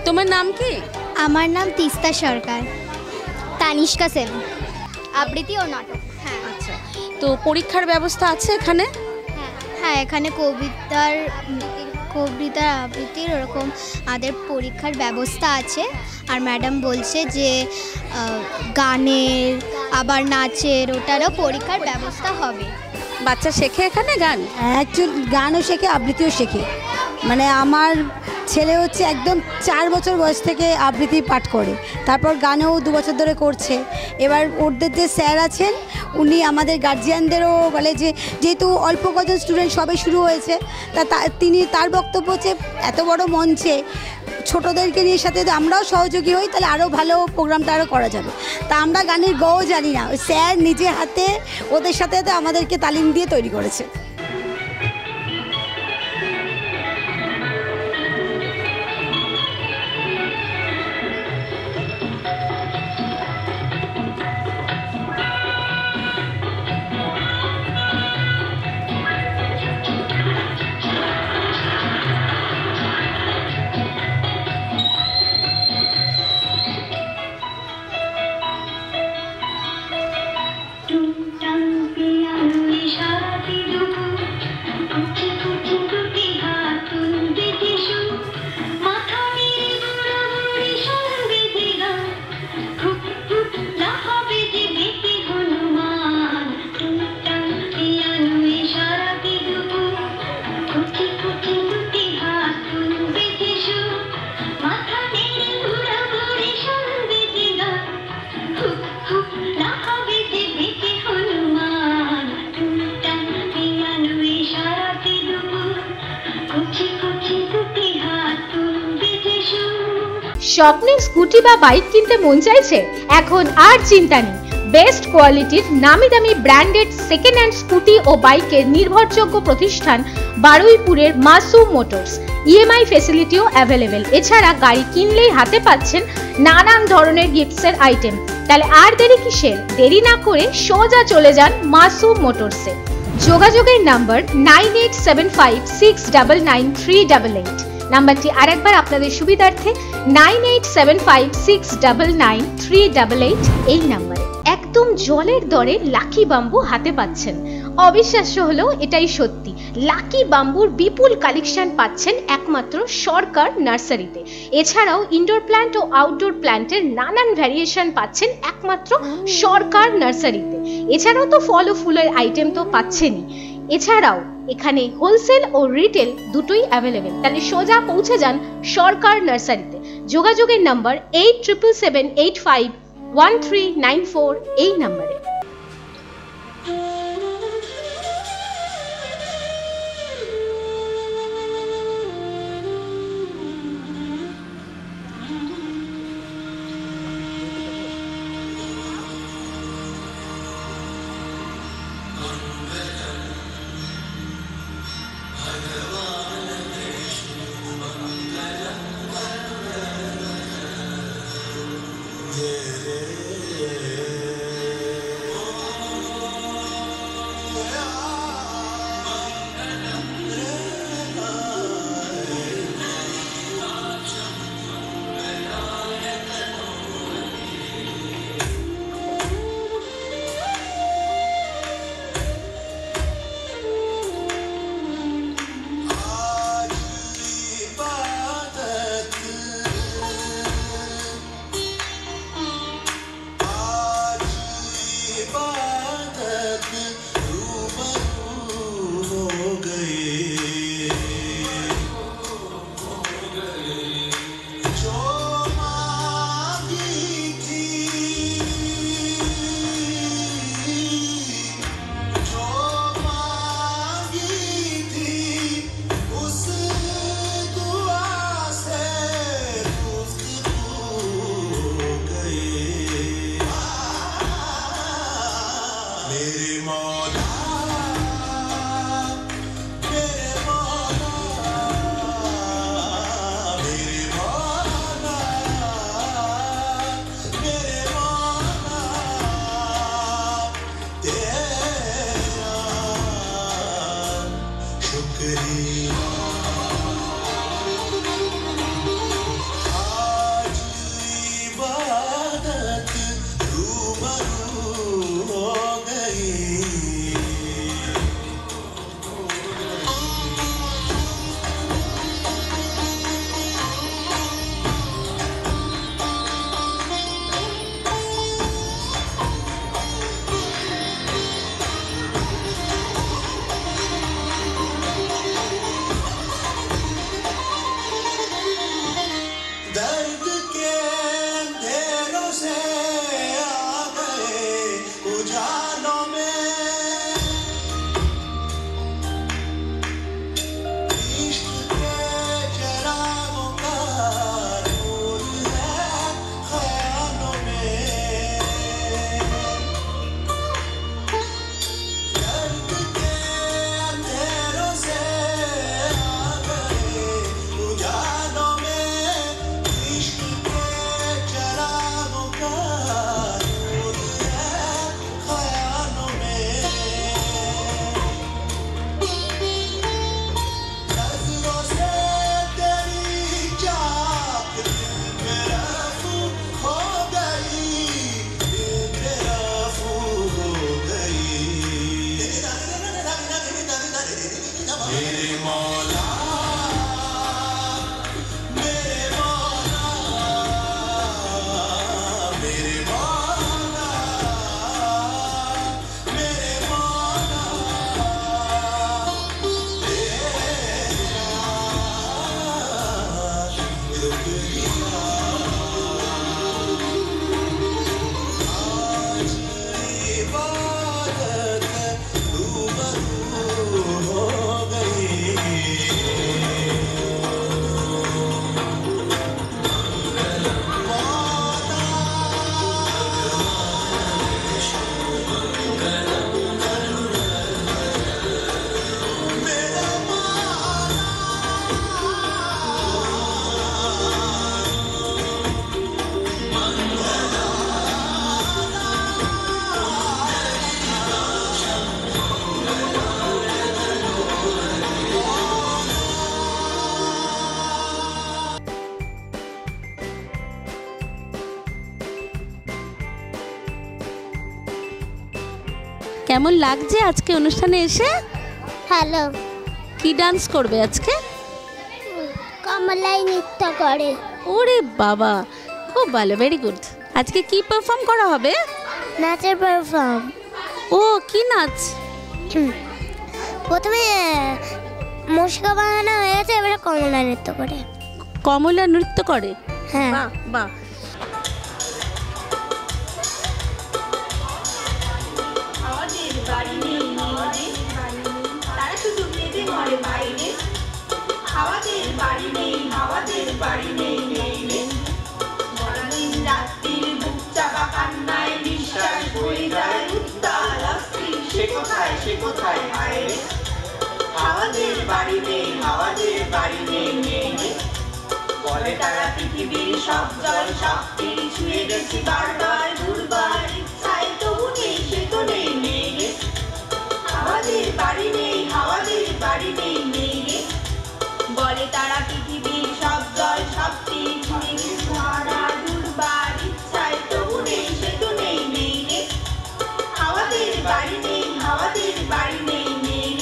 তোমার নাম কি? আমার নাম তিস্তা সরকার। তানিষ্কা সেন। আবৃত্তি ও নাটক। হ্যাঁ। আচ্ছা, তো পরীক্ষার ব্যবস্থা আছে এখানে? হ্যাঁ, এখানে কবিতার আবৃত্তির ওরকম আমাদের পরীক্ষার ব্যবস্থা আছে। আর ম্যাডাম বলছে যে গানের আবার নাচের ওটারও পরীক্ষার ব্যবস্থা হবে। বাচ্চা শেখে এখানে গান? অ্যাকচুয়ালি গানও শেখে, আবৃত্তিও শেখে। মানে আমার ছেলে হচ্ছে একদম 4 বছর বয়স থেকে আবৃত্তি পাঠ করে, তারপর গানেও 2 বছর ধরে করছে। এবার ওদের যে স্যার আছেন উনি আমাদের গার্জিয়ানদেরও বলে যে যেহেতু অল্প কজন স্টুডেন্ট সবে শুরু হয়েছে, তিনি তার বক্তব্য হচ্ছে এত বড় মঞ্চে ছোটদেরকে নিয়ে সাথে আমরাও সহযোগী হই তাহলে আরও ভালো প্রোগ্রামটা আরও করা যাবে। তা আমরা গানের গও জানি না, ওই স্যার নিজে হাতে ওদের সাথে আমাদেরকে তালিম দিয়ে তৈরি করেছে। স্বপ্নে স্কুটি বা বাইক কিনতে মন চাইছে? এখন আর চিন্তা নেই। বেস্ট কোয়ালিটির নামি দামি ব্র্যান্ডেড সেকেন্ড হ্যান্ড স্কুটি ও বাইকের নির্ভরযোগ্য প্রতিষ্ঠান বারুইপুরের মাসুম মোটরস। ইএমআই ফেসিলিটিও অ্যাভেলেবেল। এছাড়া গাড়ি কিনলেই হাতে পাচ্ছেন নানান ধরনের গিফটসের আইটেম। তাহলে আর দেরি কিসের? দেরি না করে সোজা চলে যান মাসুম মোটরসে। যোগাযোগের নাম্বার 9875699388। নাম্বারটি আরেকবার আপনাদের সুবিধার্থে 9875699388 এই নাম্বারে। একদম জলের দরে লাকি বাম্বু হাতে পাচ্ছেন। অবিশ্বাস্য হলেও এটাই সত্যি। লাকি বাম্বুর বিপুল কালেকশন পাচ্ছেন একমাত্র সরকার নার্সারিতে। এছাড়াও ইনডোর প্ল্যান্ট ও আউটডোর প্ল্যান্টের নানান ভ্যারিয়েশন পাচ্ছেন একমাত্র সরকার নার্সারিতে। এছাড়াও তো ফল ও ফুলের আইটেম তো পাচ্ছেনই। এছাড়াও এখানে হোলসেল ও রিটেল দুটোই অ্যাভেলেবেল। তাহলে সোজা পৌঁছে যান সরকার নার্সারিতে। যোগাযোগের নাম্বার 8777851394 এই নাম্বারে। मेरे मौला मेरे मौला मेरे मौला मेरे मौला तेरा शुक्रिया आज इबादत रूबरू हो गई दर्द के अंधेरों से आ गए उजालों में इश्क के चरागों का नूर है ख्यालों में दर्द के अंधेरों से आ गए उजालों में इश्क के चरागों का नूर है ख्यालों में नज़रों से तेरी चाक दिल में रफू हो गई दिल में रफू हो गई मेरे मौला मेरे मौला मेरे मौला मेरे मौला आज इबादत रूबरू हो गई কেমন লাগছে আজকে অনুষ্ঠানে এসে? হ্যালো, কি ডান্স করবে আজকে? কমলাই নৃত্য করে। ওরে বাবা, খুব ভালো, ভেরি গুড। আজকে কি পারফর্ম করা হবে? নাচের পারফর্ম। ও, কি নাচ? প্রথমে মশকা বানানো হয়েছে, এবারে কমলা নৃত্য করে। কমলা নৃত্য করে? হ্যাঁ। বাহ বাহ। আমাদের বাড়ি নেই নেই তারা শুধু কেঁদে মরে বাইরে। আমাদের বাড়ি নেই আমাদের বাড়ি নেই নেই সারাদিন রাত্রির বুক চাপা কান্নায় নিঃশ্বাস বয়ে যায় উত্তাল অস্থির। সে কোথায় হায় রে। আমাদের বাড়ি নেই আমাদের বাড়ি নেই নেই বলে তারা পৃথিবীর সব জল শক্তি ছুঁয়ে গেছি বারবার দুর্বার ইচ্ছায় তবু নেই সে তো নেই নেই আমাদের বাড়ি নেই আমাদের বাড়ি নেই নেই বলে তারা পৃথিবীর সব জল শক্তি ছুঁয়ে গেছি বারবার দুর্বার ইচ্ছায় তবু নেই সে তো নেই নেই আমাদের বাড়ি নেই আমাদের বাড়ি নেই নেই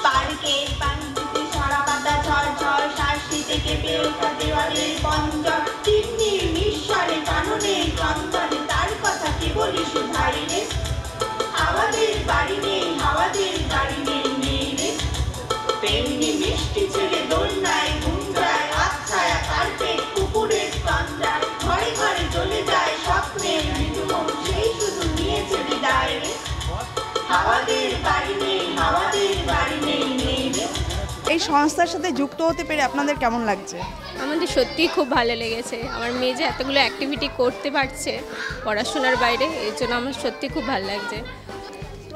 পার্কের পানিতে সরা পাতা ঝড় ঝড় শাসিতে কেঁপে ওঠা দেওয়ালের পঞ্জর তিন্নির নিঃস্বরে কাননে ক্রন্দনে তার কথা কে বলি শুধাই রে। আমাদের বাড়ি নেই আমাদের বাড়ি নেই নেই রে তেমনি মিষ্টি ছেড়ে দোলনায় গুঞ্জায় আচ্ছায়া কার্পেট কুকুরের তন্দ্রায় ঘরে ঘরে চলে যায় স্বপ্নের মৃদুমন সেই শুধু নিয়েছে বিদায় রে। আমাদের বাড়ি নেই আমাদের বাড়ি নেই নেই রে। এই সংস্থার সাথে যুক্ত হতে পেরে আপনাদের কেমন লাগছে? আমাদের সত্যিই খুব ভালো লেগেছে। আমার মেয়ে যে এতগুলো অ্যাক্টিভিটি করতে পারছে পড়াশোনার বাইরে, এর জন্য আমার সত্যি খুব ভালো লাগছে।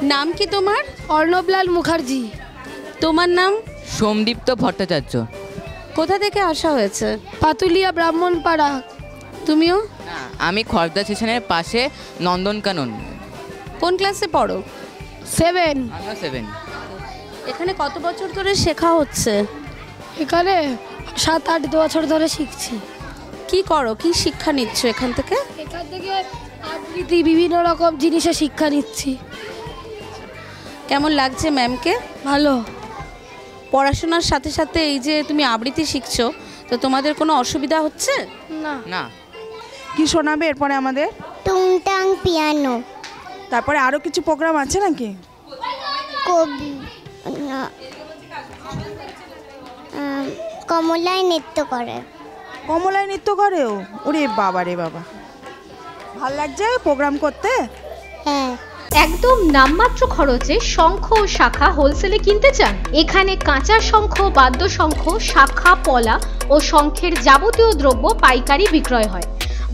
নাম কি তোমার? অর্ণবলাল মুখার্জি। তোমার নাম? সোমদীপ্ত ভট্টাচার্য। কোথা থেকে আসা হয়েছে? পাতুলিয়া ব্রাহ্মণপাড়া। তুমিও? আমি খড়দা স্টেশনের পাশে নন্দনকানন। কোন ক্লাসে পড়ো? 7। আমিও 7। এখানে কত বছর ধরে শেখা হচ্ছে? এখানে 7-8 বছর ধরে শিখছি। কি করো, কি শিক্ষা নিচ্ছ এখান থেকে? এখান থেকে আবৃত্তি, বিভিন্ন রকম জিনিসের শিক্ষা নিচ্ছি। কেমন লাগছে ম্যামকে? ভালো। পড়াশোনার সাথে সাথে এই যে তুমি আবৃত্তি শিখছো, তো তোমাদের কোনো অসুবিধা হচ্ছে? না না। কি শোনাবে এরপরে আমাদের? টুংটাং পিয়ানো। তারপরে আরো কিছু প্রোগ্রাম আছে নাকি? কমলায় নৃত্য করে। কমলায় নৃত্য করেও? ওরে বাবা রে বাবা, ভাল লাগছে প্রোগ্রাম করতে? হ্যাঁ। একদম নামমাত্র খরচে শঙ্খ ও শাখা হোলসেলে কিনতে চান? এখানে কাঁচা শঙ্খ, বাদ্য শঙ্খ, শাখা, পলা ও শঙ্খের যাবতীয় দ্রব্য পাইকারি বিক্রয় হয়।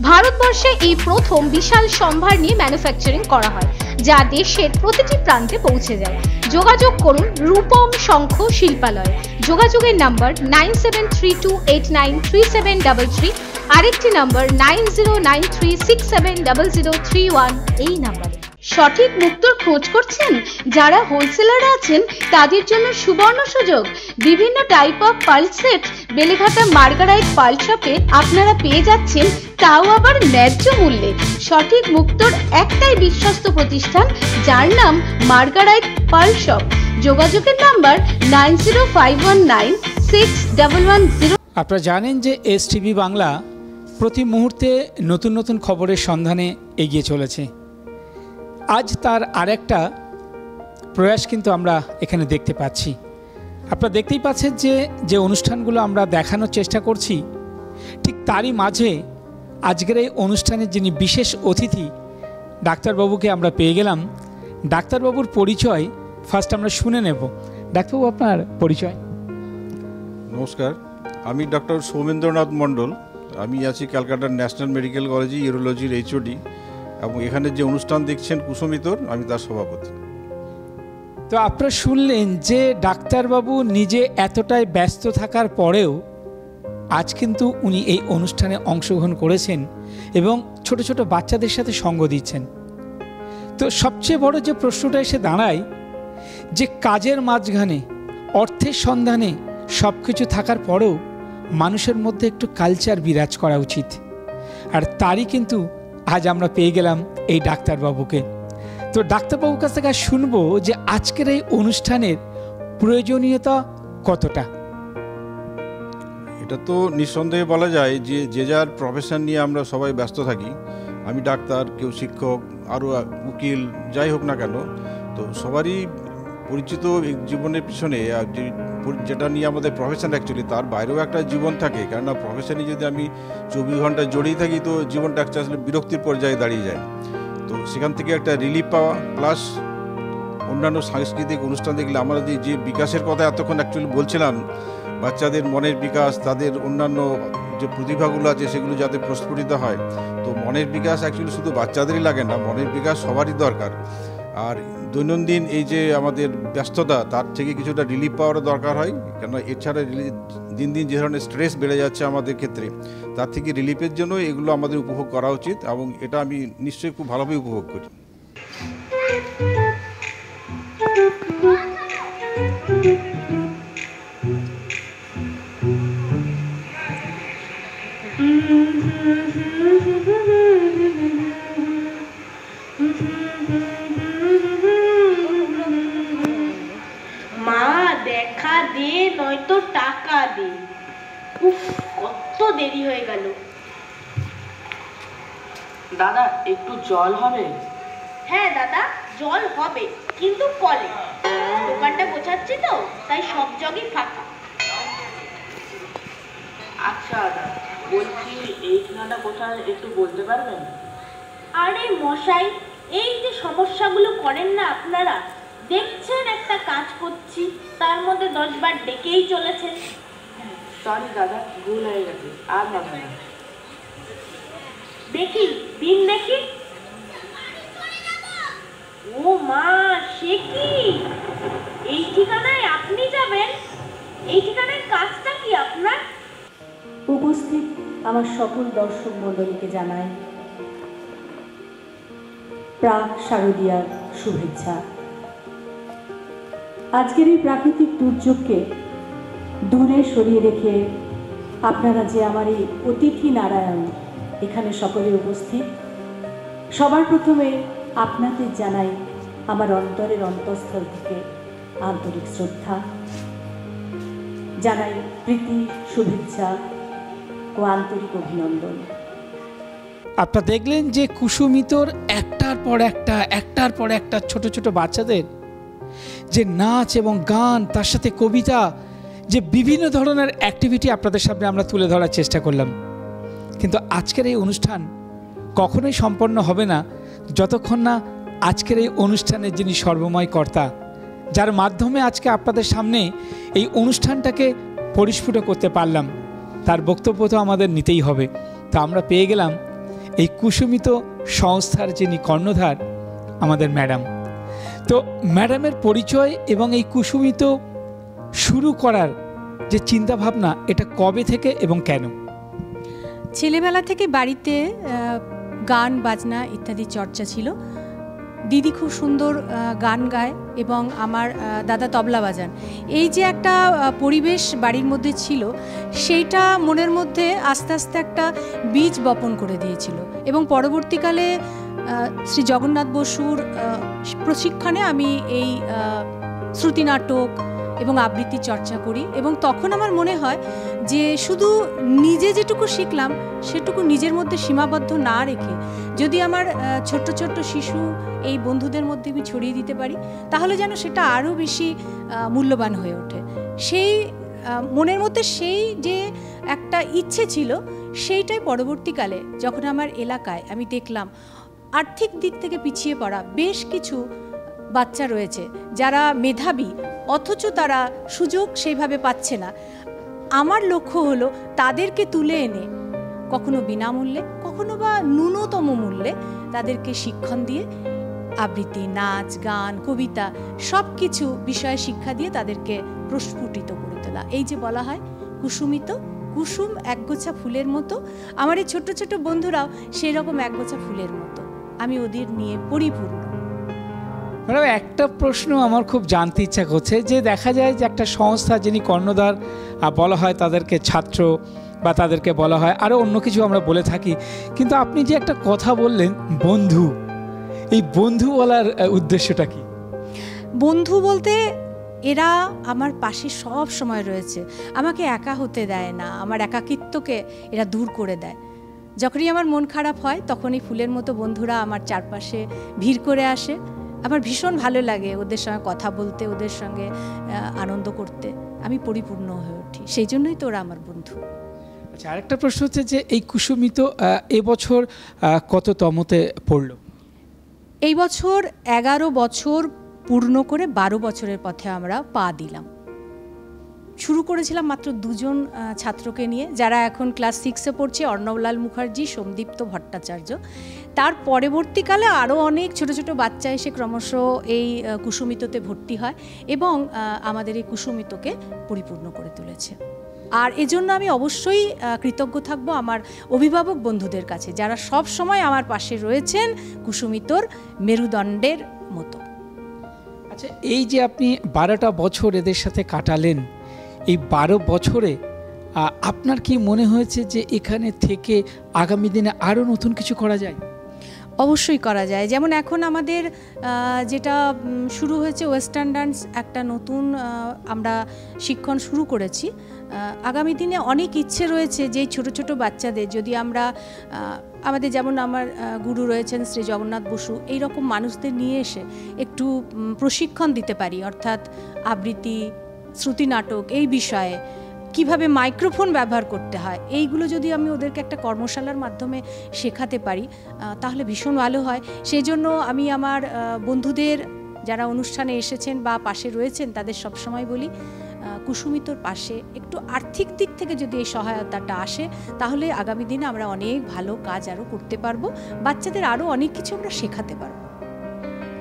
ভারতবর্ষে এই প্রথম বিশাল সম্ভার নিয়ে ম্যানুফ্যাকচারিং করা হয়, যা দেশের প্রতিটি প্রান্তে পৌঁছে যায়। যোগাযোগ করুন রূপম শঙ্খ শিল্পালয়। যোগাযোগের নাম্বার 9732893733, আরেকটি নাম্বার 9093670031 এই নাম্বারে। সঠিক মুক্তোর খোঁজ করছেন? যারা হোলসেলার আছেন তাদের জন্য সুবর্ণ সুযোগ। বিভিন্ন type of pearl set Beleghata Marguerite pearl শপে আপনারা পেয়ে যাচ্ছেন, তাও আবার ন্যায্য মূল্যে। সঠিক মুক্তোর একটাই বিশ্বস্ত প্রতিষ্ঠান, যার নাম মার্গারাইট পার্ল শপ। যোগাযোগের নাম্বার 9051961110। আপনারা জানেন যে এসটিভি বাংলা প্রতি মুহূর্তে নতুন নতুন খবরের সন্ধানে এগিয়ে চলেছে। আজ তার আরেকটা প্রয়াস কিন্তু আমরা এখানে দেখতে পাচ্ছি। আপনারা দেখতেই পাচ্ছেন যে অনুষ্ঠানগুলো আমরা দেখানোর চেষ্টা করছি, ঠিক তারই মাঝে আজকের এই অনুষ্ঠানের যিনি বিশেষ অতিথি ডাক্তারবাবুকে আমরা পেয়ে গেলাম। ডাক্তারবাবুর পরিচয় ফার্স্ট আমরা শুনে নেব। ডাক্তারবাবু, আপনার পরিচয়? নমস্কার, আমি ডক্টর সৌমেন্দ্রনাথ মণ্ডল। আমি আছি ক্যালকাটার ন্যাশনাল মেডিকেল কলেজে ইউরোলজির এইচওডি, এবং এখানে যে অনুষ্ঠান দেখছেন কুসুমিতর, আমি তার সভাপতি। তো আপনারা শুনলেন যে ডাক্তারবাবু নিজে এতটাই ব্যস্ত থাকার পরেও আজ কিন্তু উনি এই অনুষ্ঠানে অংশগ্রহণ করেছেন এবং ছোট ছোট বাচ্চাদের সাথে সঙ্গ দিচ্ছেন। তো সবচেয়ে বড় যে প্রশ্নটা এসে দাঁড়ায় যে কাজের মাঝখানে, অর্থের সন্ধানে সব কিছু থাকার পরেও মানুষের মধ্যে একটু কালচার বিরাজ করা উচিত, আর তারই কিন্তু আজ আমরা পেয়ে গেলাম এই ডাক্তারবাবুকে। তো ডাক্তারবাবুর কাছ থেকে শুনবো যে আজকের এই অনুষ্ঠানের প্রয়োজনীয়তা কতটা। এটা তো নিঃসন্দেহে বলা যায় যে যে যার প্রফেশন নিয়ে আমরা সবাই ব্যস্ত থাকি। আমি ডাক্তার, কেউ শিক্ষক, আরও উকিল, যাই হোক না কেন, তো সবারই পরিচিত জীবনের পিছনে যেটা নিয়ে আমাদের প্রফেশন অ্যাকচুয়ালি, তার বাইরেও একটা জীবন থাকে। কেননা প্রফেশনে যদি আমি 24 ঘন্টা জড়িয়ে থাকি তো জীবনটা একটা আসলে বিরক্তির পর্যায়ে দাঁড়িয়ে যায়। তো সেখান থেকে একটা রিলিফ পাওয়া, প্লাস অন্যান্য সাংস্কৃতিক অনুষ্ঠান দেখলে আমরা যে বিকাশের কথা এতক্ষণ অ্যাকচুয়ালি বলছিলাম, বাচ্চাদের মনের বিকাশ, তাদের অন্যান্য যে প্রতিভাগুলো আছে সেগুলো যাতে প্রস্ফুটিত হয়। তো মনের বিকাশ অ্যাকচুয়ালি শুধু বাচ্চাদেরই লাগে না, মনের বিকাশ সবারই দরকার। আর দৈনন্দিন এই যে আমাদের ব্যস্ততা, তার থেকে কিছুটা রিলিফ পাওয়ারও দরকার হয়। কেন এছাড়া দিন দিন যে ধরনের স্ট্রেস বেড়ে যাচ্ছে আমাদের ক্ষেত্রে, তার থেকে রিলিফের জন্য এগুলো আমাদের উপভোগ করা উচিত, এবং এটা আমি নিশ্চয়ই খুব ভালোভাবে উপভোগ করি। মা দেখা দে, নয়তো টাকা দে। উফ, কত দেরি হয়ে গেল। দাদা, একটু জল হবে? হ্যাঁ দাদা, জল হবে, কিন্তু কলে। দোকানটা গোছাচ্ছি তো, তাই সব জগই ফাঁকা। আচ্ছা দাদা, বলছি এই ঠিকানাটা কোথায় একটু বলতে পারবেন? আরে মশাই, এই যে সমস্যাগুলো করেন না আপনারা, দেখছেন একটা কাজ করছি, তার মধ্যে 10 বার ডেকেই চলেছেন। সরি দাদা, ভুল হয়ে গেছে, আর হবে না। দেখি দিন, দেখি। ও মা, সে কি, এই ঠিকানায় আপনি যাবেন? এই ঠিকানায় কাজটা কি আপনার? উপস্থিত আমার সকল দর্শক মণ্ডলীকে জানাই প্রাক শারদীয়ার শুভেচ্ছা। আজকের এই প্রাকৃতিক দুর্যোগকে দূরে সরিয়ে রেখে আপনারা যে আমার এই অতিথি নারায়ণ এখানে সকলে উপস্থিত, সবার প্রথমে আপনাদের জানাই আমার অন্তরের অন্তঃস্থল থেকে আন্তরিক শ্রদ্ধা, জানাই প্রীতি, শুভেচ্ছা ও আন্তরিক অভিনন্দন। আপনারা দেখলেন যে কুসুমিতর একটার পর একটা ছোট ছোট বাচ্চাদের যে নাচ এবং গান, তার সাথে কবিতা, যে বিভিন্ন ধরনের অ্যাক্টিভিটি আপনাদের সামনে আমরা তুলে ধরার চেষ্টা করলাম। কিন্তু আজকের এই অনুষ্ঠান কখনোই সম্পন্ন হবে না যতক্ষণ না আজকের এই অনুষ্ঠানের যিনি সর্বময় কর্তা, যার মাধ্যমে আজকে আপনাদের সামনে এই অনুষ্ঠানটাকে পরিস্ফুট করতে পারলাম, তার বক্তব্য তো আমাদের নিতেই হবে। তা আমরা পেয়ে গেলাম এই কুসুমিত সংস্থার যিনি কর্ণধার, আমাদের ম্যাডাম। তো ম্যাডামের পরিচয় এবং এই কুসুমিত শুরু করার যে চিন্তাভাবনা, এটা কবে থেকে এবং কেন? ছেলেবেলা থেকে বাড়িতে গান বাজনা ইত্যাদি চর্চা ছিল। দিদি খুব সুন্দর গান গায় এবং আমার দাদা তবলা বাজান। এই যে একটা পরিবেশ বাড়ির মধ্যে ছিল, সেইটা মনের মধ্যে আস্তে আস্তে একটা বীজ বপন করে দিয়েছিল। এবং পরবর্তীকালে শ্রী জগন্নাথ বসুর প্রশিক্ষণে আমি এই শ্রুতি নাটক এবং আবৃত্তি চর্চা করি। এবং তখন আমার মনে হয় যে শুধু নিজে যেটুকু শিখলাম সেটুকু নিজের মধ্যে সীমাবদ্ধ না রেখে যদি আমার ছোট্ট ছোট্ট শিশু এই বন্ধুদের মধ্যে আমি ছড়িয়ে দিতে পারি, তাহলে যেন সেটা আরও বেশি মূল্যবান হয়ে ওঠে। সেই মনের মধ্যে সেই যে একটা ইচ্ছে ছিল, সেইটাই পরবর্তীকালে যখন আমার এলাকায় আমি দেখলাম আর্থিক দিক থেকে পিছিয়ে পড়া বেশ কিছু বাচ্চা রয়েছে যারা মেধাবী, অথচ তারা সুযোগ সেইভাবে পাচ্ছে না। আমার লক্ষ্য হলো তাদেরকে তুলে এনে কখনো বিনামূল্যে, কখনো বা ন্যূনতম মূল্যে তাদেরকে শিক্ষণ দিয়ে আবৃত্তি, নাচ, গান, কবিতা সব কিছু বিষয়ে শিক্ষা দিয়ে তাদেরকে প্রস্ফুটিত করে তোলা। এই যে বলা হয় কুসুমিত, কুসুম একগোছা ফুলের মতো, আমার এই ছোট্ট ছোট্ট বন্ধুরাও সেই রকম একগোছা ফুলের মতো, আমি ওদের নিয়ে পরিপূর্ণ। ম্যাডাম, একটা প্রশ্ন আমার খুব জানতে ইচ্ছা করছে, যে দেখা যায় যে একটা সংস্থা যিনি কর্ণধার, বলা হয় তাদেরকে ছাত্র বা তাদেরকে বলা হয় আরও অন্য কিছু আমরা বলে থাকি, কিন্তু আপনি যে একটা কথা বললেন বন্ধু, এই বন্ধু বলার উদ্দেশ্যটা কি? বন্ধু বলতে এরা আমার পাশে সব সময় রয়েছে, আমাকে একা হতে দেয় না, আমার একাকিত্বকে এরা দূর করে দেয়। যখনই আমার মন খারাপ হয় তখনই ফুলের মতো বন্ধুরা আমার চারপাশে ভিড় করে আসে। আমার ভীষণ ভালো লাগে ওদের সঙ্গে কথা বলতে, ওদের সঙ্গে আনন্দ করতে, আমি পরিপূর্ণ হয়ে উঠি। সেই জন্যই তো ওরা আমার বন্ধু। আচ্ছা, আরেকটা প্রশ্ন হচ্ছে যে এই কুসুমিত এবছর কততমতে পড়ল? এই বছর 11 বছর পূর্ণ করে 12 বছরের পথে আমরা পা দিলাম। শুরু করেছিলাম মাত্র 2 জন ছাত্রকে নিয়ে, যারা এখন ক্লাস 6-এ পড়ছে, অর্ণবলাল মুখার্জি, সোমদীপ্ত ভট্টাচার্য। তার পরবর্তীকালে আরও অনেক ছোট ছোট বাচ্চা এসে ক্রমশ এই কুসুমিততে ভর্তি হয় এবং আমাদের এই কুসুমিতকে পরিপূর্ণ করে তুলেছে। আর এজন্য আমি অবশ্যই কৃতজ্ঞ থাকবো আমার অভিভাবক বন্ধুদের কাছে, যারা সব সময় আমার পাশে রয়েছেন কুসুমিতর মেরুদণ্ডের মতো। আচ্ছা, এই যে আপনি 12টা বছর এদের সাথে কাটালেন, এই 12 বছরে আপনার কি মনে হয়েছে যে এখানে থেকে আগামী দিনে আরও নতুন কিছু করা যায়? অবশ্যই করা যায়। যেমন এখন আমাদের যেটা শুরু হয়েছে ওয়েস্টার্ন ডান্স, একটা নতুন আমরা শিক্ষণ শুরু করেছি। আগামী দিনে অনেক ইচ্ছে রয়েছে যে ছোট ছোট বাচ্চাদের যদি আমরা আমাদের যেমন আমার গুরু রয়েছেন শ্রী জগন্নাথ বসু, এই রকম মানুষদের নিয়ে এসে একটু প্রশিক্ষণ দিতে পারি, অর্থাৎ আবৃত্তি, শ্রুতি নাটক এই বিষয়ে কিভাবে মাইক্রোফোন ব্যবহার করতে হয়, এইগুলো যদি আমি ওদেরকে একটা কর্মশালার মাধ্যমে শেখাতে পারি তাহলে ভীষণ ভালো হয়। সেই জন্য আমি আমার বন্ধুদের যারা অনুষ্ঠানে এসেছেন বা পাশে রয়েছেন তাদের সবসময় বলি, কুসুমিতর পাশে একটু আর্থিক দিক থেকে যদি এই সহায়তাটা আসে তাহলে আগামী দিনে আমরা অনেক ভালো কাজ আরও করতে পারবো, বাচ্চাদের আরও অনেক কিছু আমরা শেখাতে পারবো।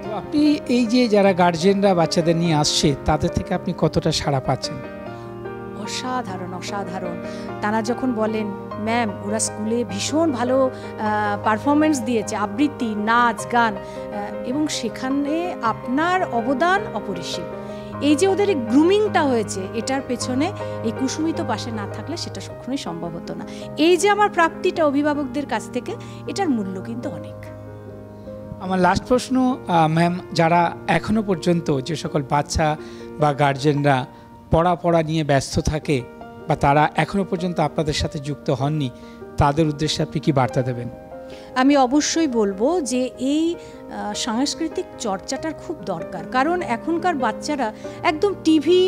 তো আপনি এই যে যারা গার্জেনরা বাচ্চাদের নিয়ে আসছে তাদের থেকে আপনি কতটা সাড়া পাচ্ছেন? অসাধারণ অসাধারণ। তারা যখন বলেন ম্যাম ওরা স্কুলে ভীষণ ভালো পারফরমেন্স দিয়েছে, আবৃত্তি, নাচ, গান, এবং সেখানে আপনার অবদান অপরিসীম। এই যে ওদের গ্রুমিংটা হয়েছে, এটার পেছনে এই কুসুমিত পাশে না থাকলে সেটা কখনোই সম্ভব হতো না। এই যে আমার প্রাপ্তিটা অভিভাবকদের কাছ থেকে, এটার মূল্য কিন্তু অনেক। আমার লাস্ট প্রশ্ন ম্যাম, যারা এখনো পর্যন্ত যে সকল বাচ্চা বা গার্জেনরা পড়া নিয়ে ব্যস্ত থাকে বা তারা এখনো পর্যন্ত আপনাদের সাথে যুক্ত হননি, তাদের উদ্দেশ্যে আপনি কি বার্তা দেবেন? আমি অবশ্যই বলবো যে এই সাংস্কৃতিক চর্চাটার খুব দরকার, কারণ এখনকার বাচ্চারা একদম টিভি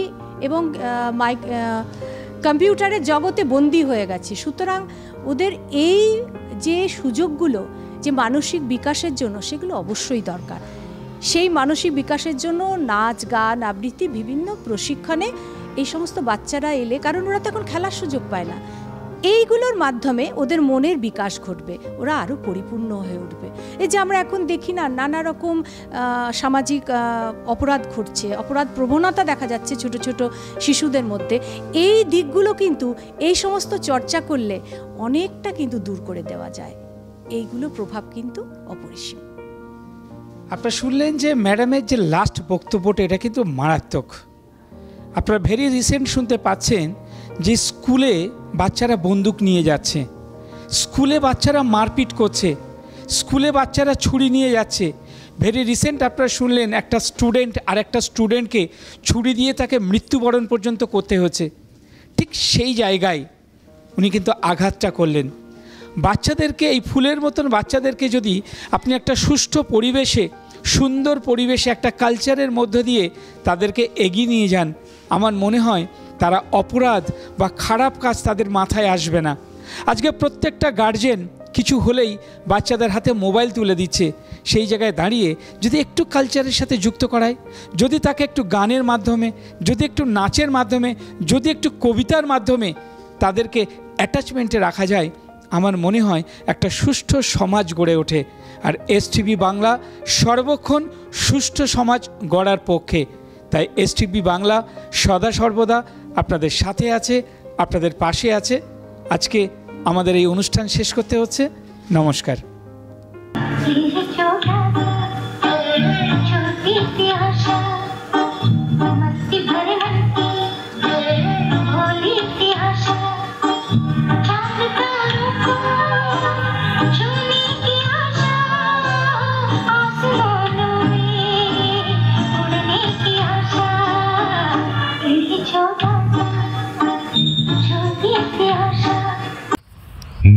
এবং কম্পিউটারের জগতে বন্দী হয়ে গেছে। সুতরাং ওদের এই যে সুযোগগুলো যে মানসিক বিকাশের জন্য, সেগুলো অবশ্যই দরকার। সেই মানসিক বিকাশের জন্য নাচ, গান, আবৃত্তি, বিভিন্ন প্রশিক্ষণে এই সমস্ত বাচ্চারা এলে, কারণ ওরা তো এখন খেলার সুযোগ পায় না, এইগুলোর মাধ্যমে ওদের মনের বিকাশ ঘটবে, ওরা আরও পরিপূর্ণ হয়ে উঠবে। এই যে আমরা এখন দেখি না, নানা রকম সামাজিক অপরাধ ঘটছে, অপরাধ প্রবণতা দেখা যাচ্ছে ছোট ছোট শিশুদের মধ্যে। এই দিকগুলো কিন্তু এই সমস্ত চর্চা করলে অনেকটা কিন্তু দূর করে দেওয়া যায়। এইগুলো প্রভাব কিন্তু অপরিসীম। আপনারা শুনলেন যে ম্যাডামের যে লাস্ট বক্তব্যটা, এটা কিন্তু মারাত্মক। আপনারা ভেরি রিসেন্ট শুনতে পাচ্ছেন যে স্কুলে বাচ্চারা বন্দুক নিয়ে যাচ্ছে, স্কুলে বাচ্চারা মারপিট করছে, স্কুলে বাচ্চারা ছুরি নিয়ে যাচ্ছে। ভেরি রিসেন্ট আপনারা শুনলেন একটা স্টুডেন্ট আর একটা স্টুডেন্টকে ছুরি দিয়ে তাকে মৃত্যুবরণ পর্যন্ত করতে হচ্ছে। ঠিক সেই জায়গায় উনি কিন্তু আঘাতটা করলেন। বাচ্চাদেরকে, এই ফুলের মতন বাচ্চাদেরকে যদি আপনি একটা সুষ্ঠু পরিবেশে, সুন্দর পরিবেশে, একটা কালচারের মধ্য দিয়ে তাদেরকে এগিয়ে নিয়ে যান, আমার মনে হয় তারা অপরাধ বা খারাপ কাজ তাদের মাথায় আসবে না। আজকে প্রত্যেকটা গার্জেন কিছু হলেই বাচ্চাদের হাতে মোবাইল তুলে দিচ্ছে। সেই জায়গায় দাঁড়িয়ে যদি একটু কালচারের সাথে যুক্ত করায়, যদি তাকে একটু গানের মাধ্যমে, যদি একটু নাচের মাধ্যমে, যদি একটু কবিতার মাধ্যমে তাদেরকে অ্যাটাচমেন্টে রাখা যায়, আমার মনে হয় একটা সুষ্ঠু সমাজ গড়ে ওঠে। আর এসটিভি বাংলা সর্বক্ষণ সুষ্ঠু সমাজ গড়ার পক্ষে। তাই এসটিভি বাংলা সদা সর্বদা আপনাদের সাথে আছে, আপনাদের পাশে আছে। আজকে আমাদের এই অনুষ্ঠান শেষ করতে হচ্ছে। নমস্কার।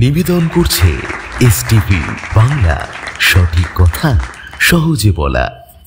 নিবেদন করছে এসটিভি বাংলা, সঠিক কথা সহজে বলা।